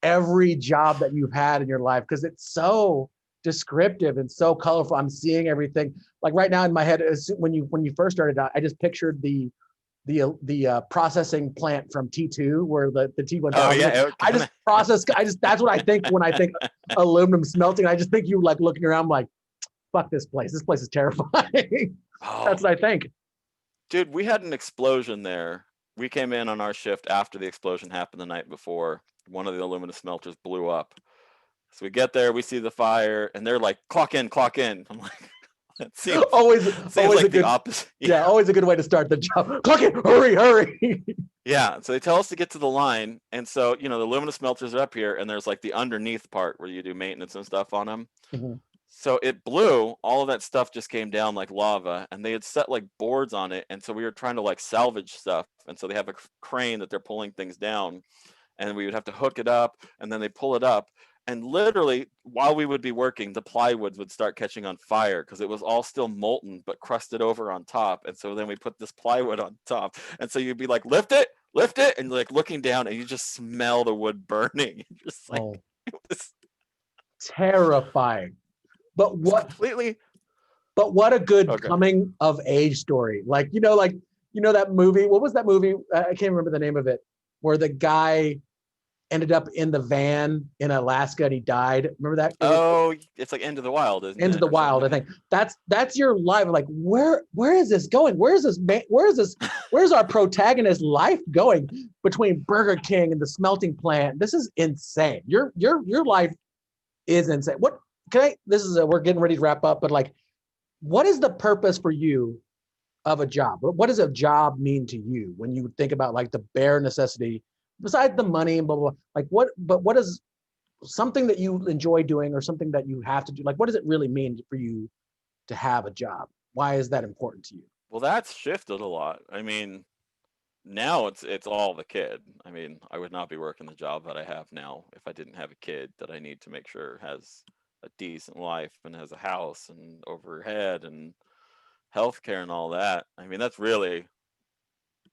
every job that you've had in your life, because it's so descriptive and so colorful. I'm seeing everything. Like right now in my head, when you first started out, I just pictured the processing plant from T2 where the T1000. Oh yeah, that's what I think when I think aluminum smelting. I just think you like looking around like, fuck this place. This place is terrifying. That's what I think. Dude, we had an explosion there. We came in on our shift after the explosion happened the night before. One of the aluminum smelters blew up. So we get there, we see the fire, and they're like, clock in, clock in. I'm like, it seems always like a the good opposite. yeah, always a good way to start the job. Clock it, hurry. Yeah, so they tell us to get to the line, and so the aluminum smelters are up here, and there's like the underneath part where you do maintenance and stuff on them. Mhm. So it blew, all of that stuff just came down like lava, and they had set like boards on it, and so we were trying to like salvage stuff, and so they have a crane that they're pulling things down, and we would have to hook it up, and then they pull it up, and literally while we would be working, the plywood would start catching on fire because it was all still molten but crusted over on top. And so then we put this plywood on top, and so you'd be like, lift it, and like looking down, and you just smell the wood burning. Just like it was terrifying. But what completely a good coming of age story. Like that movie, what was that movie? I can't remember the name of it, where the guy ended up in the van in Alaska and he died. Remember that? It's like Into the Wild, isn't it? Into the Wild, I think. That's your life. Like, where is this going? Where's our protagonist life going between Burger King and the smelting plant? This is insane. Your life is insane. We're getting ready to wrap up, but like, what is the purpose for you of a job? What does a job mean to you when you think about like the bare necessity besides the money and blah, blah, blah? Like what is something that you enjoy doing or something that you have to do? Like, what does it really mean for you to have a job? Why is that important to you? Well, that's shifted a lot. I mean, now it's all the kid. I mean, I would not be working the job that I have now if I didn't have a kid that I need to make sure has a decent life and has a house and overhead and healthcare and all that. I mean, that's really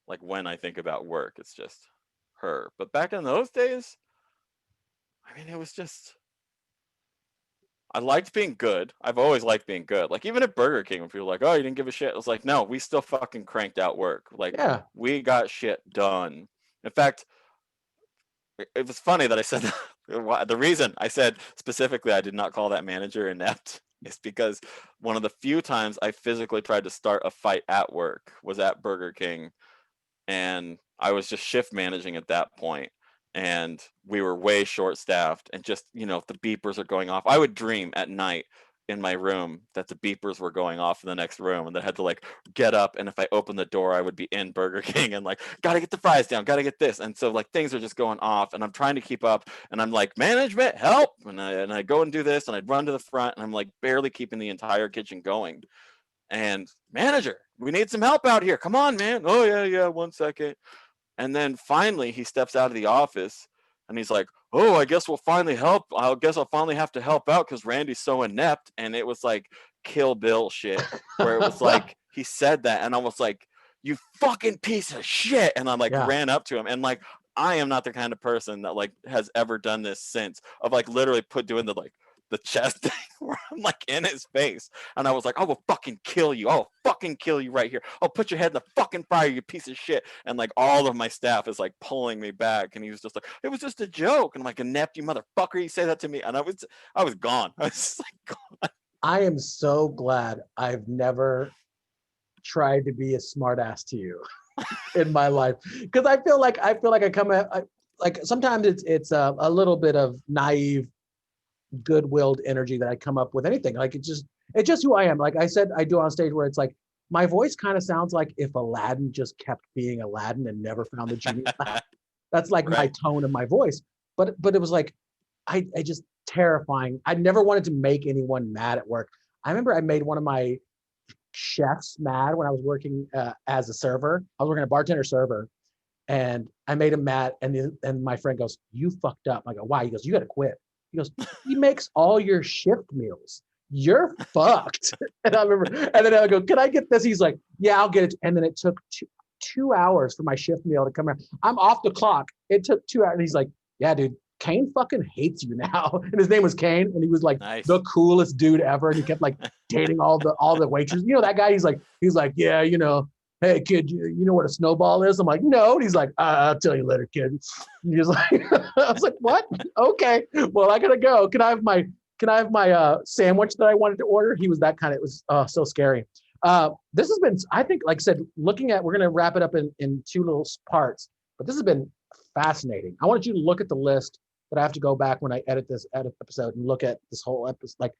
like when I think about work, it's just her. But back in those days, I mean, it was just, I liked being good. I've always liked being good. Like even at Burger King, when people were like, "Oh, you didn't give a shit," I was like, "No, we still fucking cranked out work. Like we got shit done." In fact, it was funny that I said that. The reason I said specifically I did not call that manager inept is because one of the few times I physically tried to start a fight at work was at Burger King, and I was just shift managing at that point, and we were way short staffed, and just if the beepers are going off, I would dream at night in my room that the beepers were going off in the next room, and I had to like get up, and if I opened the door I would be in Burger King and like, gotta get the fries down, gotta get this, and so like things are just going off, and I'm trying to keep up, and I'm like, management help, and I go and do this, and I'd run to the front, and I'm like barely keeping the entire kitchen going, and manager, we need some help out here, come on man, oh yeah 1 second. And then finally he steps out of the office and he's like, "Oh, I guess we'll finally help. I guess I'll finally have to help out because Randy's so inept." And it was like Kill Bill shit, where it was like he said that, and I was like, "You fucking piece of shit!" And I like ran up to him, and like I am not the kind of person that like has ever done this since, of like literally doing the chest thing where I'm like in his face, and I was like, "I will fucking kill you. I'll fucking kill you right here. I'll put your head in the fucking fire, you piece of shit." And like all of my staff is like pulling me back, and he was just like, "It was just a joke." And I'm like, "Inept, you motherfucker, you say that to me." And I was gone. I was just like gone. I am so glad I've never tried to be a smartass to you in my life, because I feel like I come at like sometimes it's a little bit of naive, good-willed energy that I come up with anything. Like it's just who I am. Like I said, I do on stage where it's like my voice kind of sounds like if Aladdin just kept being Aladdin and never found the genie. That's like my tone of my voice. But it was like I just terrifying. I never wanted to make anyone mad at work. I remember I made one of my chefs mad when I was working as a server. I was working a bartender server, and I made him mad. And my friend goes, "You fucked up." I go, "Why?" He goes, "You got to quit." He goes, "He makes all your shift meals. You're fucked." And I remember, and then I go, "Can I get this?" He's like, "Yeah, I'll get it." And then it took two hours for my shift meal to come around. I'm off the clock. It took 2 hours. And he's like, "Yeah, dude, Kane fucking hates you now." And his name was Kane, and he was like the coolest dude ever. And he kept like dating all the waitresses. You know that guy? He's like, "Yeah, hey kid, you know what a snowball is?" I'm like, "No." And he's like, "I'll tell you later, kid." And he's like, I was like, "What? Okay, well I gotta go. Can I have my sandwich that I wanted to order?" He was that kind of. It was so scary. This has been, I think, like I said, we're gonna wrap it up in two little parts, but this has been fascinating. I wanted you to look at the list that I have to go back when I edit this episode and look at this whole episode. Like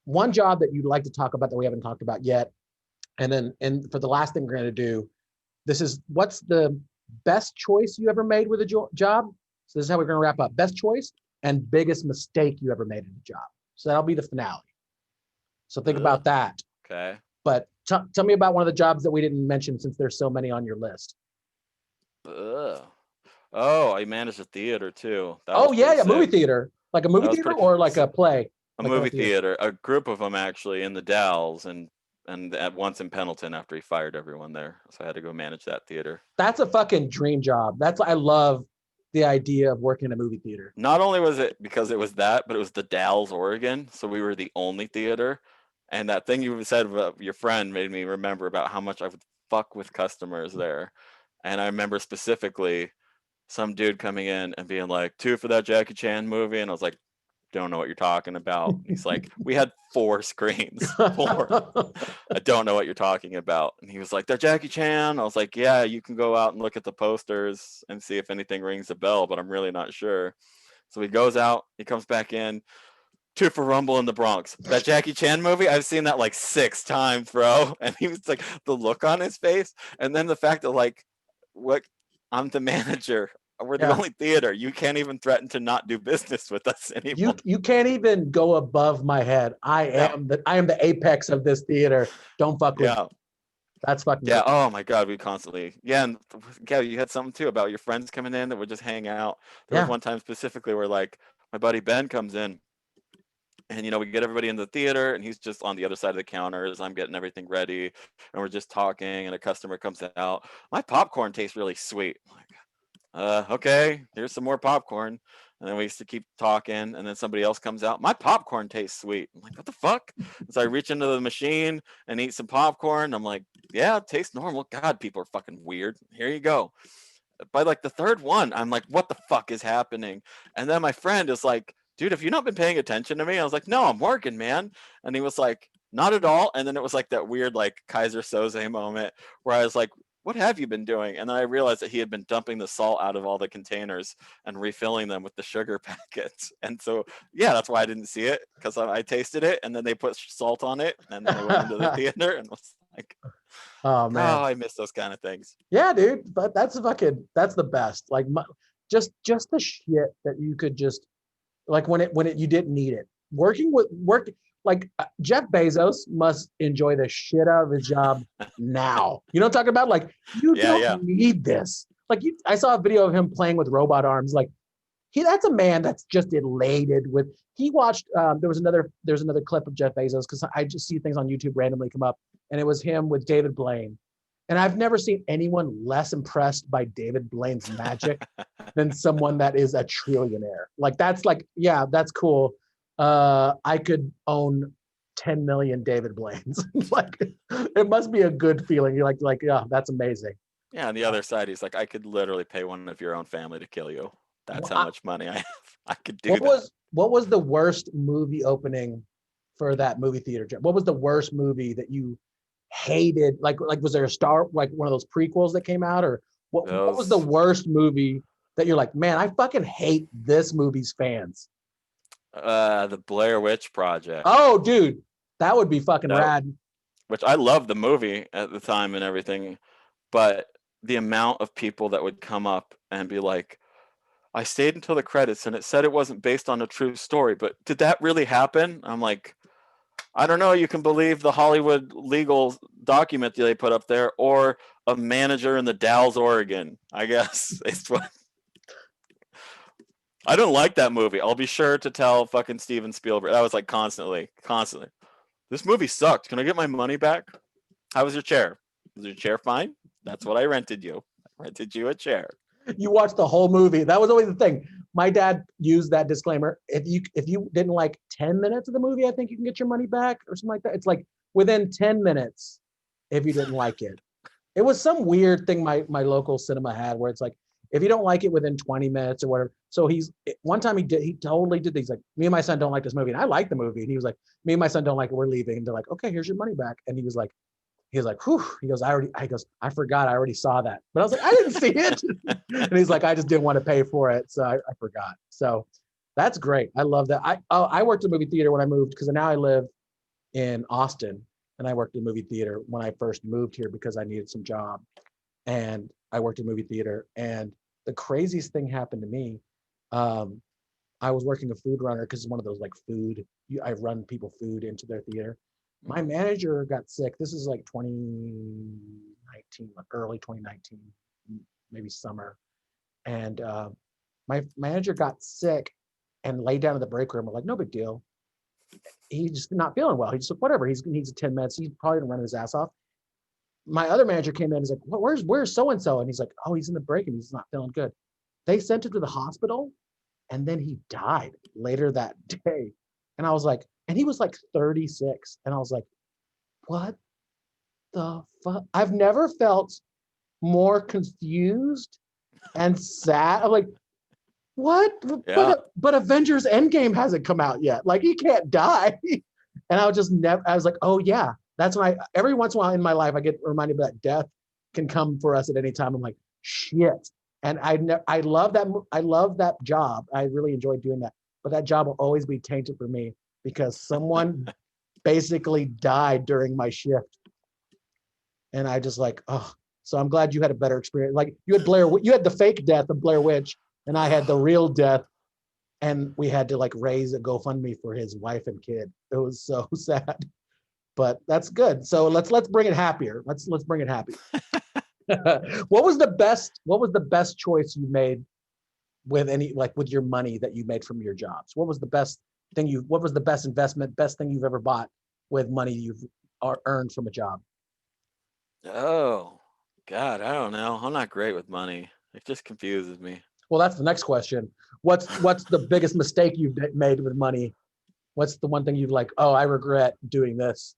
one job that you'd like to talk about that we haven't talked about yet. And for the last thing we're going to do, what's the best choice you ever made with a job? So this is how we're going to wrap up. Best choice and biggest mistake you ever made in a job. So that'll be the finale. So think about that. Okay. But tell me about one of the jobs that we didn't mention since there's so many on your list. Oh, I managed a theater too. Yeah, movie theater. Like a movie theater or like a play? A movie theater. A group of them actually in the Dalles and at once in Pendleton after he fired everyone there. So I had to go manage that theater. That's a fucking dream job. I love the idea of working in a movie theater. Not only was it because it was that, but it was the Dalles, Oregon. So we were the only theater. And that thing you said about your friend made me remember about how much I would fuck with customers there. And I remember specifically some dude coming in and being like, 2 for that Jackie Chan movie. And I was like, don't know what you're talking about. He's like, we had 4 screens. 4. I don't know what you're talking about. And he was like, they're Jackie Chan. I was like, yeah, you can go out and look at the posters and see if anything rings a bell, but I'm really not sure. So he goes out, he comes back in, 2 for Rumble in the Bronx. That Jackie Chan movie, I've seen that like 6 times, bro. And he was like, the look on his face. And then the fact that like, what, I'm the manager. We're the only theater. You can't even threaten to not do business with us anymore. You can't even go above my head. I am the apex of this theater. Don't fuck with me. That's fucking good. Oh my God, we constantly. And you had something too about your friends coming in that would just hang out. There was one time specifically where like my buddy Ben comes in. And, we get everybody in the theater and he's just on the other side of the counter as I'm getting everything ready. And we're just talking and a customer comes out. My popcorn tastes really sweet. I'm like, okay, here's some more popcorn. And then we used to keep talking and then somebody else comes out. My popcorn tastes sweet. I'm like, what the fuck? So I reach into the machine and eat some popcorn. I'm like, yeah, it tastes normal. God, people are fucking weird. Here you go. By like the 3rd one, I'm like, what the fuck is happening? And then my friend is like, dude, have you not been paying attention to me? I was like, no, I'm working, man. And he was like, not at all. And then it was like that weird, like Kaiser Soze moment where I was like, what have you been doing? And then I realized that he had been dumping the salt out of all the containers and refilling them with the sugar packets. And so, yeah, that's why I didn't see it, because I tasted it and then they put salt on it and then I went into the theater and was like, oh man, I miss those kind of things. Yeah, dude, but that's the best. Like just the shit that you could just, like when you didn't need it. Working like Jeff Bezos must enjoy the shit out of his job now. You know what I'm talking about? Like you don't need this. Like I saw a video of him playing with robot arms. Like that's a man that's just elated with. He watched. There's another clip of Jeff Bezos because I just see things on YouTube randomly come up, and it was him with David Blaine. And I've never seen anyone less impressed by David Blaine's magic than someone that is a trillionaire. Like, that's like, yeah, that's cool. I could own 10 million David Blaines. Like, it must be a good feeling. You're like, yeah, that's amazing. Yeah, on the other side, he's like, I could literally pay one of your own family to kill you. That's how much money I have. I could do that. What was the worst movie opening for that movie theater job? What was the worst movie that you hated? Like was there like one of those prequels that came out, or what was the worst movie that you're like, man, I fucking hate this movie's fans? The Blair Witch Project. Oh, dude, that would be fucking rad. Which I loved the movie at the time and everything, but the amount of people that would come up and be like, I stayed until the credits and it said it wasn't based on a true story, but did that really happen? I'm like, I don't know. You can believe the Hollywood legal document that they put up there, or a manager in the Dalles, Oregon, I guess. I don't like that movie. I'll be sure to tell fucking Steven Spielberg. That was like constantly. This movie sucked. Can I get my money back? How was your chair? Was your chair fine? That's what I rented you. I rented you a chair. You watched the whole movie. That was always the thing. My dad used that disclaimer. If you didn't like 10 minutes of the movie, I think you can get your money back or something like that. It's like within 10 minutes if you didn't like it. It was some weird thing my local cinema had where it's like, if you don't like it within 20 minutes or whatever. So one time he totally did these, like, me and my son don't like this movie. And I like the movie. And he was like, me and my son don't like it. We're leaving. And they're like, okay, here's your money back. And he was like, whew. He goes, I forgot. I already saw that. But I was like, I didn't see it. And he's like, I just didn't want to pay for it. So I forgot. So That's great. I love that. I worked in a movie theater when I moved because now I live in Austin, and I worked in a movie theater when I first moved here because I needed some job, and I worked in a movie theater. And the craziest thing happened to me. Um, I was working a food runner because it's one of those like I run people food into their theater. My manager got sick. This is like 2019, like early 2019, maybe summer. And my manager got sick and laid down in the break room. We're like, no big deal. He's just not feeling well. He's just like, whatever. He needs 10 minutes. He's probably gonna run his ass off. My other manager came in and he's like, well, where's so and so? And he's like, oh, he's in the break and he's not feeling good. They sent him to the hospital, and then he died later that day. And I was like, and he was like 36. And I was like, what the fuck? I've never felt more confused and sad. I'm like, what? Yeah. But Avengers Endgame hasn't come out yet. Like, he can't die. And I was just never, I was like, oh yeah. That's when every once in a while in my life, I get reminded that death can come for us at any time. I'm like, shit. And I love that. I love that job. I really enjoy doing that. But that job will always be tainted for me because someone basically died during my shift. And I just like, oh, so I'm glad you had a better experience. Like, you had the fake death of Blair Witch, and I had the real death. And we had to like raise a GoFundMe for his wife and kid. It was so sad. But that's good. So let's bring it happier. Let's bring it happy. What was the best choice you made with with your money that you made from your jobs? What was the best investment, best thing you've ever bought with money you've earned from a job? Oh, God, I don't know. I'm not great with money. It just confuses me. Well, that's the next question. What's the biggest mistake you've made with money? What's the one thing you've like, oh, I regret doing this?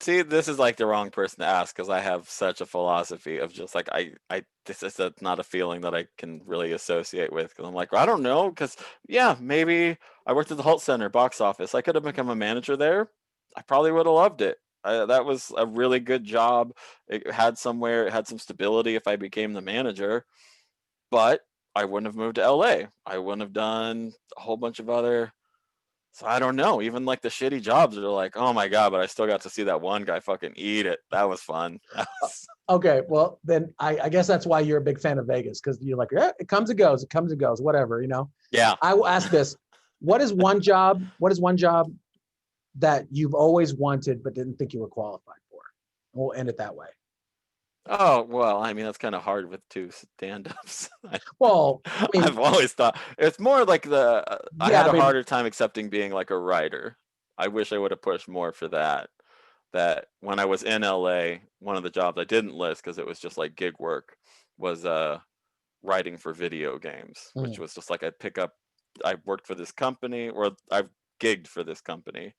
See, this is like the wrong person to ask because I have such a philosophy of just like this is not a feeling that I can really associate with because I'm like, well, I don't know because yeah, maybe I worked at the Holt Center box office. I could have become a manager there. I probably would have loved it. That was a really good job. It had some stability if I became the manager, but I wouldn't have moved to LA. I wouldn't have done a whole bunch of other. So I don't know. Even like the shitty jobs are like, oh my God, but I still got to see that one guy fucking eat it. That was fun. Okay, well then I guess that's why you're a big fan of Vegas, because you're like, it comes and goes, whatever, you know. Yeah. I will ask this: what is one job that you've always wanted but didn't think you were qualified for? We'll end it that way. Oh, well, I mean, that's kind of hard with two stand-ups. Well, I mean, I've always thought it's more like I had a harder time accepting being like a writer. I wish I would have pushed more for that. That when I was in LA, one of the jobs I didn't list because it was just like gig work was writing for video games, which was just like I worked for this company, or I've gigged for this company,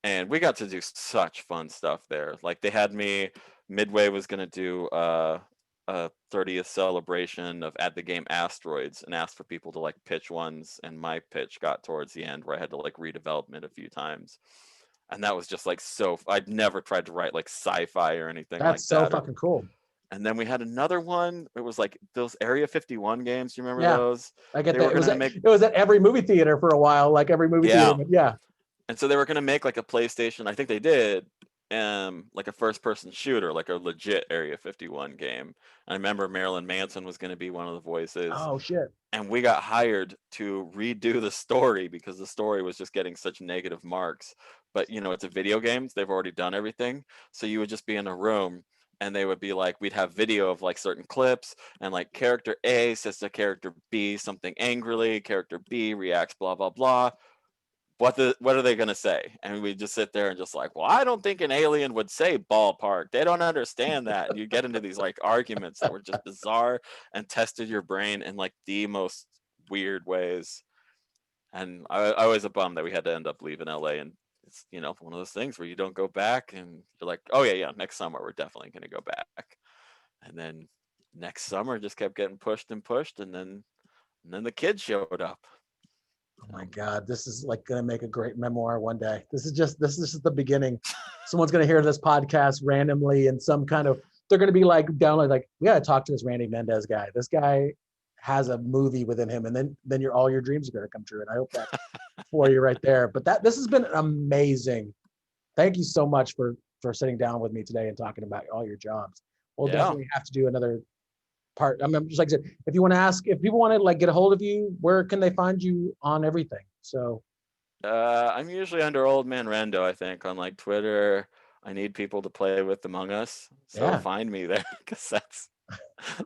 and we got to do such fun stuff there. Like, they had me, Midway was going to do a 30th celebration of at the game Asteroids and asked for people to like pitch ones, and my pitch got towards the end where I had to like redevelopment a few times. And that was just like I'd never tried to write like sci-fi or anything like that. That's so fucking cool. And then we had another one. It was like those Area 51 games. Do you remember those? I get that. It was at every movie theater for a while, like every movie theater. Yeah. And so they were going to make like a PlayStation. I think they did. Like a first-person shooter, like a legit Area 51 game. I remember Marilyn Manson was going to be one of the voices. Oh shit! And we got hired to redo the story because the story was just getting such negative marks. But you know, it's a video game; they've already done everything. So you would just be in a room, and they would be like, we'd have video of like certain clips, and like character A says to character B something angrily, character B reacts blah blah blah. What are they gonna say? And we just sit there and just like, well, I don't think an alien would say ballpark. They don't understand that. And you get into these like arguments that were just bizarre and tested your brain in like the most weird ways. And I was a bum that we had to end up leaving LA. And it's, you know, one of those things where you don't go back, and you're like, oh yeah, next summer we're definitely gonna go back. And then next summer just kept getting pushed and pushed, and then the kids showed up. Oh my God, this is like going to make a great memoir one day. This is just the beginning. Someone's going to hear this podcast randomly, and they're going to be like download, like, we got to talk to this Randy Mendez guy. This guy has a movie within him, and then all your dreams are going to come true. And I hope that for you right there. But this has been amazing. Thank you so much for sitting down with me today and talking about all your jobs. We'll definitely have to do another part. I mean, just like I said, if you want to ask, if people want to like get a hold of you, where can they find you on everything? So I'm usually under Old Man Rendo, I think, on like Twitter. I need people to play with Among Us, so find me there because that's.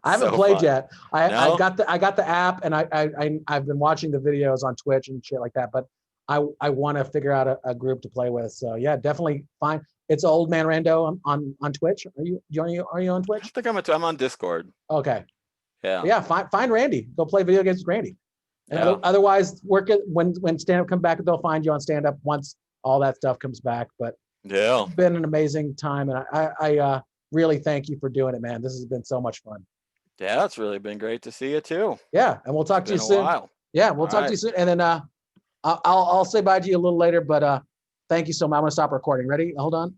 I haven't played yet. I got the app, and I've been watching the videos on Twitch and shit like that. But I want to figure out a group to play with. So yeah, definitely find. It's Old Man Rando on Twitch. Are you on Twitch? I think I'm on Discord. Okay. Yeah. Find Randy. Go play video games with Randy. And otherwise, work it when stand up come back. They'll find you on stand up once all that stuff comes back. But it's been an amazing time, and I really thank you for doing it, man. This has been so much fun. Yeah, it's really been great to see you too. Yeah, and we'll talk to you soon. Yeah, we'll talk to you soon, and then I'll say bye to you a little later. But thank you so much. I'm gonna stop recording. Ready? Hold on.